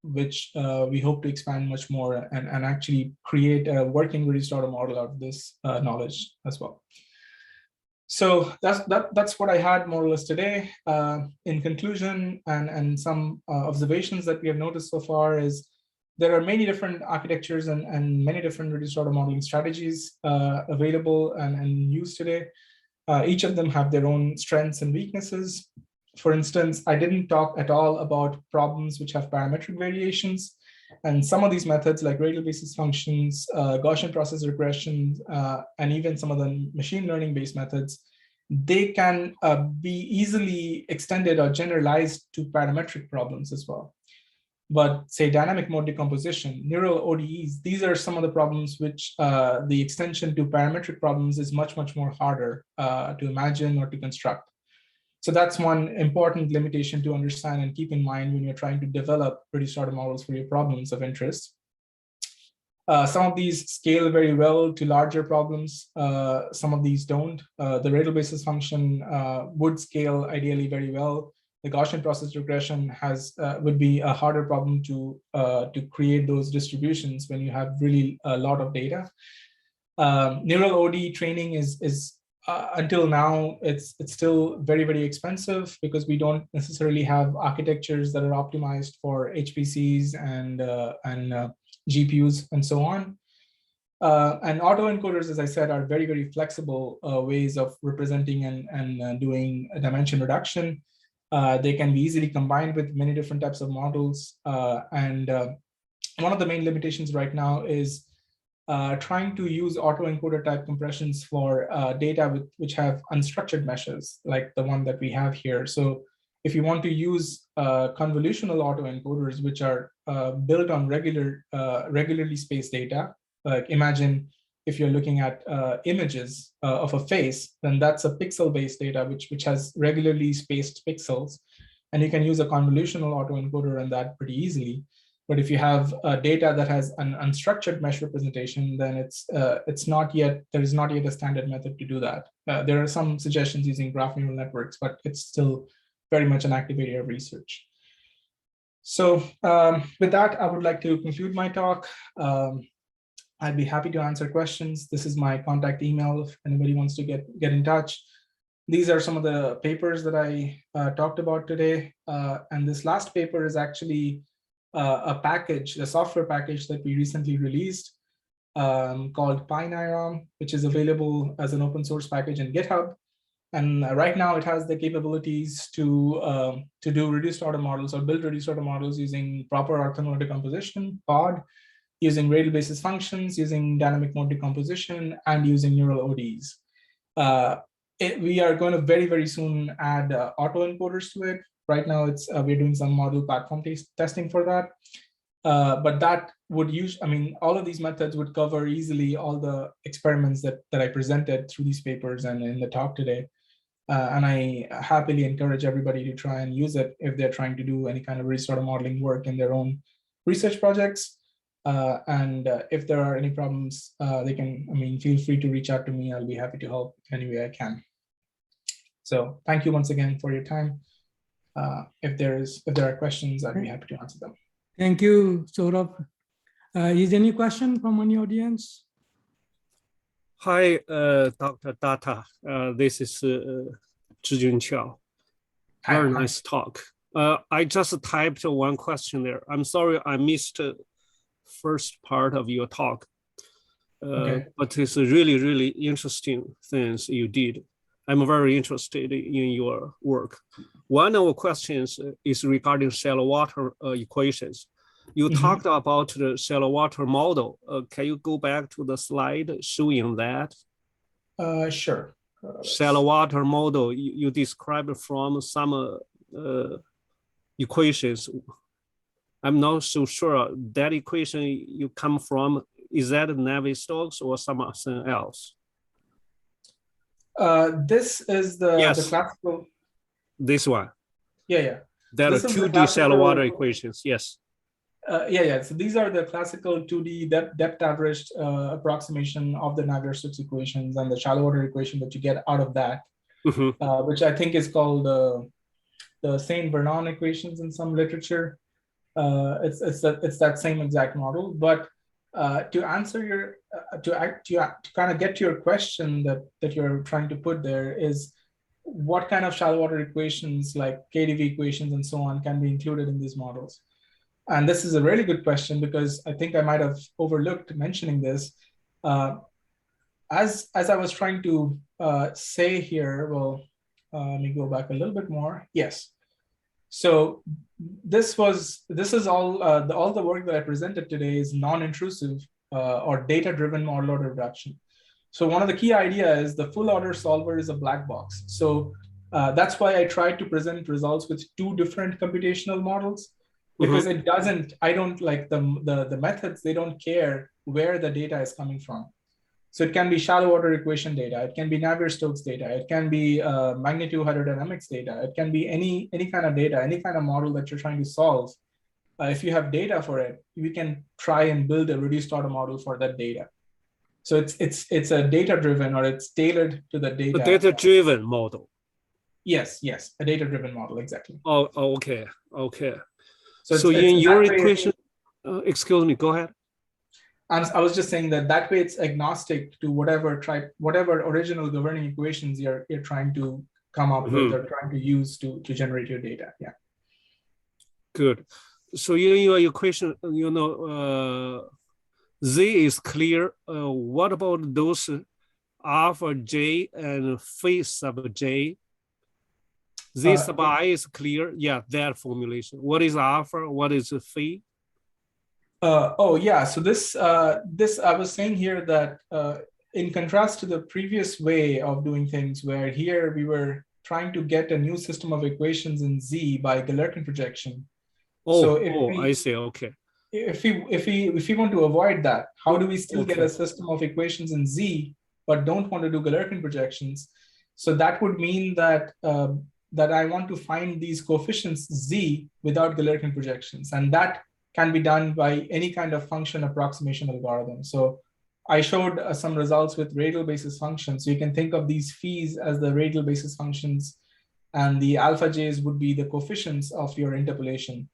which we hope to expand much more and actually create a working reduced auto model out of this knowledge as well. So that's what I had more or less today. In conclusion, and some observations that we have noticed so far is there are many different architectures and many different reduced order modeling strategies available and used today. Each of them have their own strengths and weaknesses. For instance, I didn't talk at all about problems which have parametric variations. And some of these methods like radial basis functions, Gaussian process regression, and even some of the machine learning based methods, they can be easily extended or generalized to parametric problems as well. But say dynamic mode decomposition, neural ODEs, these are some of the problems which the extension to parametric problems is much, much more harder to imagine or to construct. So that's one important limitation to understand and keep in mind when you're trying to develop reduced order models for your problems of interest. Some of these scale very well to larger problems. Some of these don't. The radial basis function would scale ideally very well. The Gaussian process regression would be a harder problem to create those distributions when you have really a lot of data. Neural ODE training is until now, it's still very, very expensive because we don't necessarily have architectures that are optimized for HPCs and GPUs and so on. And autoencoders, as I said, are very, very flexible ways of representing and doing a dimension reduction. They can be easily combined with many different types of models. And one of the main limitations right now is trying to use autoencoder type compressions for data which have unstructured meshes, like the one that we have here. So if you want to use convolutional autoencoders, which are built on regularly spaced data, like imagine if you're looking at images of a face, then that's a pixel-based data which has regularly spaced pixels, and you can use a convolutional autoencoder on that pretty easily. But if you have data that has an unstructured mesh representation, then there is not yet a standard method to do that. There are some suggestions using graph neural networks, but it's still very much an active area of research. So with that, I would like to conclude my talk. I'd be happy to answer questions. This is my contact email if anybody wants to get in touch. These are some of the papers that I talked about today. And this last paper is actually a package, a software package that we recently released called PyNiram, which is available as an open source package in GitHub. And right now it has the capabilities to do reduced order models or build reduced order models using proper orthogonal decomposition, POD, using radial basis functions, using dynamic mode decomposition, and using neural ODEs. We are going to very, very soon add autoencoders to it. Right now, we're doing some model platform testing for that. But that would all of these methods would cover easily all the experiments that I presented through these papers and in the talk today. And I happily encourage everybody to try and use it if they're trying to do any kind of restore modeling work in their own research projects. If there are any problems, they can, feel free to reach out to me. I'll be happy to help any way I can. So thank you once again for your time. If there are questions, I'd be happy to answer them. Thank you, Saurabh. Is any question from any audience? Hi, Dr. Datta. This is Zhijun Qiao. Very nice talk. I just typed one question there. I'm sorry I missed the first part of your talk. Okay. But it's really, really interesting things you did. I'm very interested in your work. One of the questions is regarding shallow water equations. You talked about the shallow water model. Can you go back to the slide showing that? Sure. Shallow water model, you described from some equations. I'm not so sure that equation you come from, is that Navier-Stokes or something else? This is the classical. This one. Yeah. There are 2D shallow water equations, yes. So these are the classical 2D depth averaged approximation of the Navier-Stokes equations and the shallow water equation that you get out of that, which I think is called the Saint Vernon equations in some literature. It's that same exact model. But to answer your to kind of get to your question that you're trying to put there is, what kind of shallow water equations like KDV equations and so on can be included in these models? And this is a really good question, because I think I might have overlooked mentioning this. As I was trying to say here, well, let me go back a little bit more. Yes. So this is all the work that I presented today is non-intrusive or data-driven model order reduction. So one of the key ideas is the full order solver is a black box. So that's why I tried to present results with two different computational models, because I don't like the methods, they don't care where the data is coming from. So it can be shallow water equation data, it can be Navier-Stokes data, it can be magnitude hydrodynamics data, it can be any kind of data, any kind of model that you're trying to solve. If you have data for it, we can try and build a reduced order model for that data. So it's a data-driven, or it's tailored to the data. A data-driven model. Yes, a data-driven model, exactly. Oh, okay. So it's in your equation, excuse me, go ahead. I was just saying that way it's agnostic to whatever original governing equations you're trying to come up with or trying to use to generate your data. Yeah. Good. So in your equation, Z is clear. What about those alpha J and phi sub J? Z sub I is clear. Yeah, that formulation. What is alpha? What is phi? So this I was saying here that in contrast to the previous way of doing things, where here we were trying to get a new system of equations in Z by Galerkin projection. I see. Okay. If we want to avoid that, how do we still get a system of equations in Z but don't want to do Galerkin projections? So that would mean that that I want to find these coefficients Z without Galerkin projections, and that can be done by any kind of function approximation algorithm. So I showed some results with radial basis functions. So you can think of these phis as the radial basis functions, and the alpha j's would be the coefficients of your interpolation.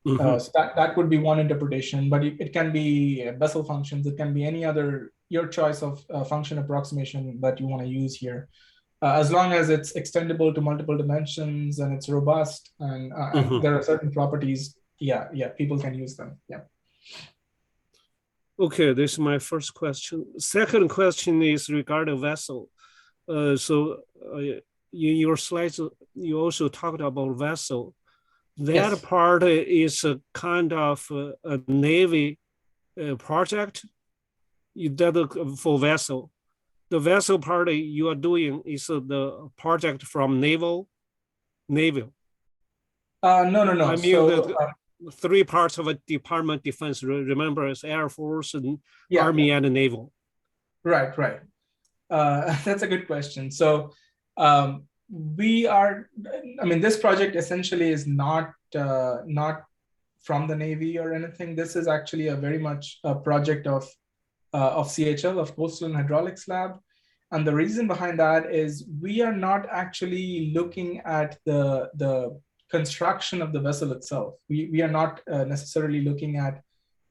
So that would be one interpretation, but it can be Bessel functions. It can be any other, your choice of function approximation that you want to use here. As long as it's extendable to multiple dimensions and it's robust and there are certain properties, people can use them. Yeah. Okay, this is my first question. Second question is regarding vessel. In your slides, you also talked about vessel. That part is a kind of a Navy project that for vessel. The vessel part you are doing is the project from Naval. No. I mean, three parts of a Department of Defense. Remember, it's Air Force and Army and Naval. Right. That's a good question. So we are, I mean, this project essentially is not from the Navy or anything. This is actually a very much a project of CHL, of Coastal and Hydraulics Lab. And the reason behind that is we are not actually looking at the construction of the vessel itself. We are not necessarily looking at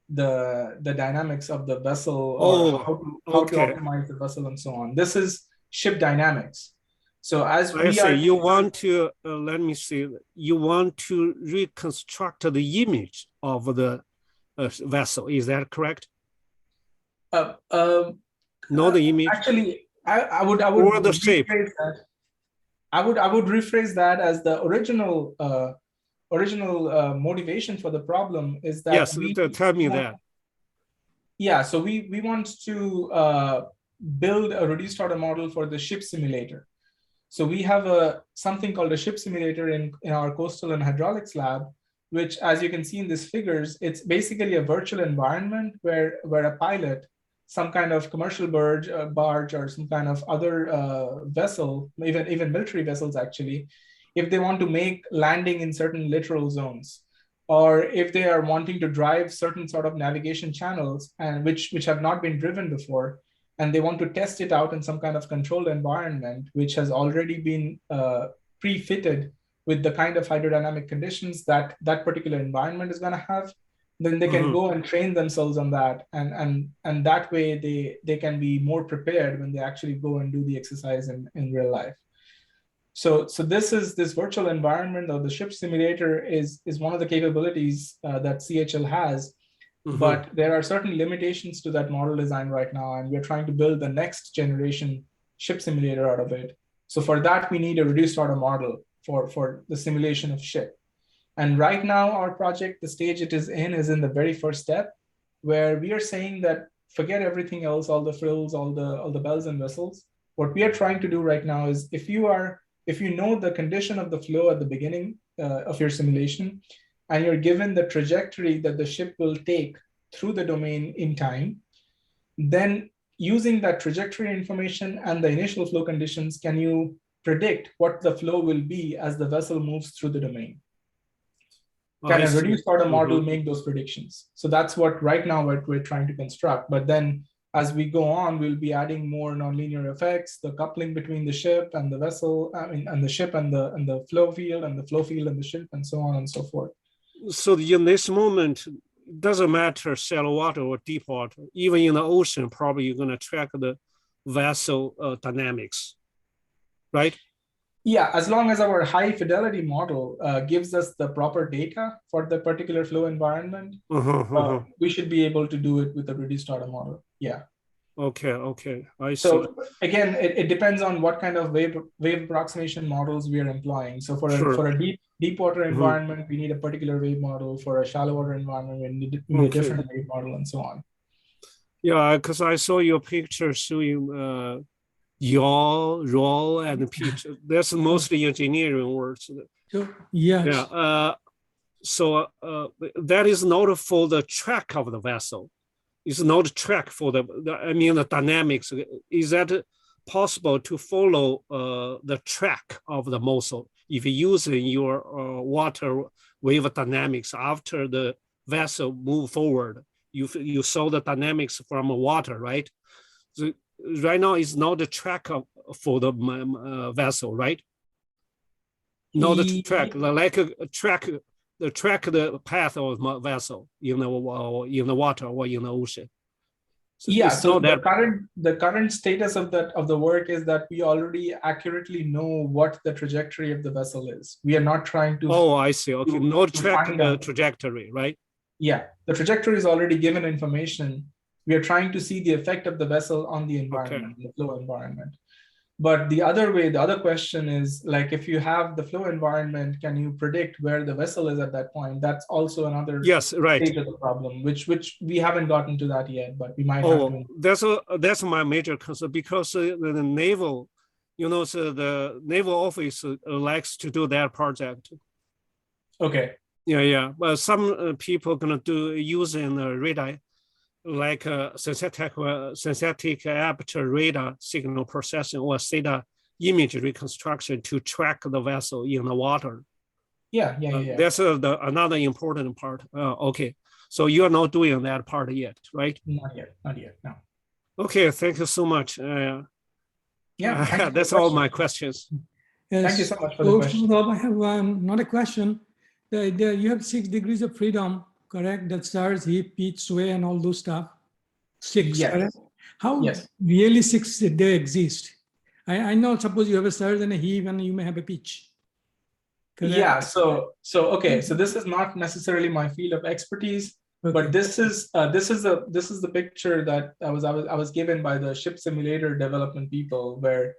the dynamics of the vessel or how to optimize the vessel and so on. This is ship dynamics. So as we are, you want to let me see. You want to reconstruct the image of the vessel. Is that correct? No, the image. Actually, I would or the shape. That. I would rephrase that as the original motivation for the problem is that tell me that. Yeah, so we want to build a reduced order model for the ship simulator. So we have something called a ship simulator in our Coastal and Hydraulics Lab, which, as you can see in these figures, it's basically a virtual environment where a pilot, some kind of commercial barge or some kind of other vessel, even military vessels actually, if they want to make landing in certain littoral zones, or if they are wanting to drive certain sort of navigation channels and which have not been driven before, and they want to test it out in some kind of controlled environment, which has already been pre-fitted with the kind of hydrodynamic conditions that particular environment is going to have, then they can go and train themselves on that. And that way they can be more prepared when they actually go and do the exercise in real life. So this virtual environment of the ship simulator is one of the capabilities that CHL has. But there are certain limitations to that model design right now, and we're trying to build the next generation ship simulator out of it. So for that, we need a reduced order model for the simulation of ship. And right now, our project, the stage it is in the very first step, where we are saying that forget everything else, all the frills, all the bells and whistles. What we are trying to do right now is if you know the condition of the flow at the beginning of your simulation, and you're given the trajectory that the ship will take through the domain in time, then using that trajectory information and the initial flow conditions, can you predict what the flow will be as the vessel moves through the domain? Can a reduced order model make those predictions? So that's what right now what we're trying to construct. But then as we go on, we'll be adding more nonlinear effects, the coupling between the ship and the vessel, and the ship and the flow field, and the flow field and the ship, and so on and so forth. So in this moment, it doesn't matter shallow water or deep water. Even in the ocean, probably you're going to track the vessel dynamics, right? Yeah, as long as our high fidelity model gives us the proper data for the particular flow environment, we should be able to do it with a reduced order model. Yeah. Okay, I see. So again, it depends on what kind of wave approximation models we are employing. So for a deep water environment, we need a particular wave model. For a shallow water environment, we need a different wave model, and so on. Yeah, because I saw your picture showing yaw, roll, and pitch. That's mostly engineering words. Yes. Yeah. So that is not for the track of the vessel. It's not a track for the dynamics. Is that possible to follow the track of the muscle if you use your water wave dynamics after the vessel move forward? You saw the dynamics from water, right? So right now it's not a track for the vessel, right? Not a track, like a track. The path of the vessel in the water or in the ocean. So yeah. So the current status of the work is that we already accurately know what the trajectory of the vessel is. We are not trying to. Oh, I see. Okay, not track the trajectory, right? Yeah, the trajectory is already given information. We are trying to see the effect of the vessel on the environment, the flow environment. But the other question is, like, if you have the flow environment, can you predict where the vessel is at that point? That's also another stage of the problem, which we haven't gotten to that yet, but we might have to. That's my major concern, because the naval, so the naval office likes to do that project. Okay. Yeah. But some people gonna do using radar, like synthetic aperture radar signal processing, or SADA image reconstruction to track the vessel in the water. Yeah. That's another important part. Okay, so you are not doing that part yet, right? Not yet, no. Okay, thank you so much. Yeah, thank you for that's the all question. my questions. Yes. Thank you so much for the question. Rob, I have not a question. You have 6 degrees of freedom, correct? That stars, heat, pitch, sway, and all those stuff. 6, Yes. correct? How Yes. really 6 they exist? I know, suppose you have a surge and a heave and you may have a pitch. Correct? Yeah, so okay, so this is not necessarily my field of expertise, Okay. but this is the picture that I was given by the ship simulator development people, where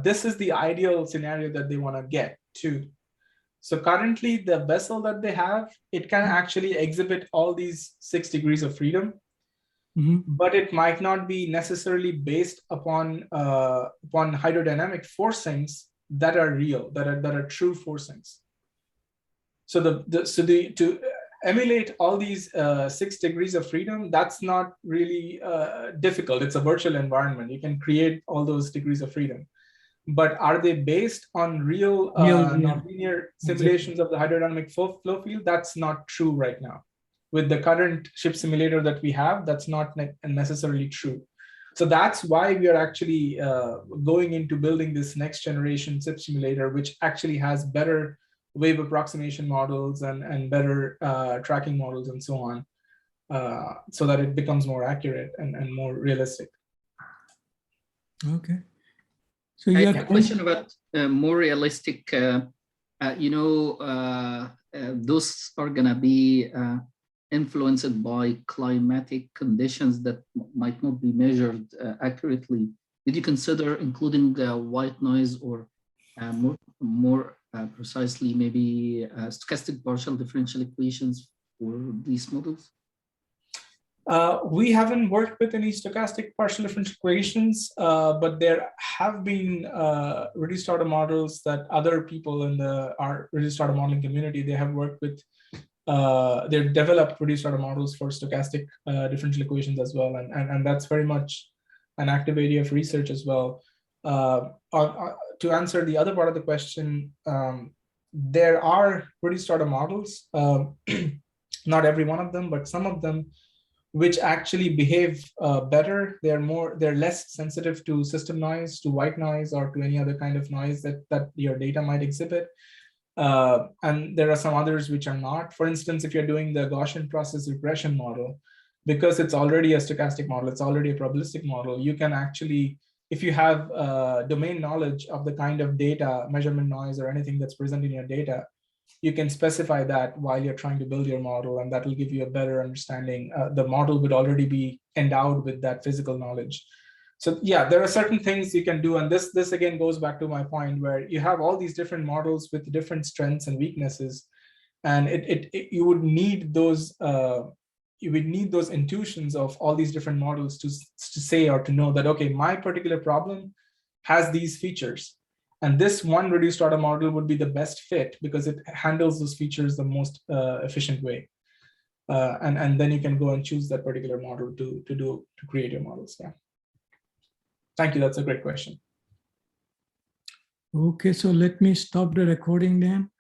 this is the ideal scenario that they want to get to. So currently the vessel that they have, it can actually exhibit all these 6 degrees of freedom, but it might not be necessarily based upon hydrodynamic forcings that are real, that are true forcings. So to emulate all these 6 degrees of freedom, that's not really difficult. It's a virtual environment. You can create all those degrees of freedom. But are they based on real nonlinear simulations of the hydrodynamic flow field? That's not true right now. With the current ship simulator that we have, that's not necessarily true. So that's why we are actually going into building this next generation ship simulator, which actually has better wave approximation models and better tracking models and so on, so that it becomes more accurate and more realistic. Okay. So I have a question about more realistic, those are gonna be influenced by climatic conditions that might not be measured accurately. Did you consider including white noise or more precisely maybe stochastic partial differential equations for these models? We haven't worked with any stochastic partial differential equations, but there have been reduced order models that other people in our reduced order modeling community, they have worked with. They've developed reduced order models for stochastic differential equations as well, and that's very much an active area of research as well. To answer the other part of the question, there are reduced order models, not every one of them, but some of them, which actually behave better. They're less sensitive to system noise, to white noise, or to any other kind of noise that your data might exhibit. And there are some others which are not. For instance, if you're doing the Gaussian process regression model, because it's already a stochastic model, it's already a probabilistic model, you can actually, if you have domain knowledge of the kind of data, measurement noise, or anything that's present in your data, you can specify that while you're trying to build your model, and that will give you a better understanding. The model would already be endowed with that physical knowledge. So yeah, there are certain things you can do. And this again goes back to my point, where you have all these different models with different strengths and weaknesses. And you would need those intuitions of all these different models to say or to know that, okay, my particular problem has these features. And this one reduced order model would be the best fit because it handles those features the most efficient way. And then you can go and choose that particular model to create your models. Yeah. Thank you. That's a great question. Okay, so let me stop the recording then.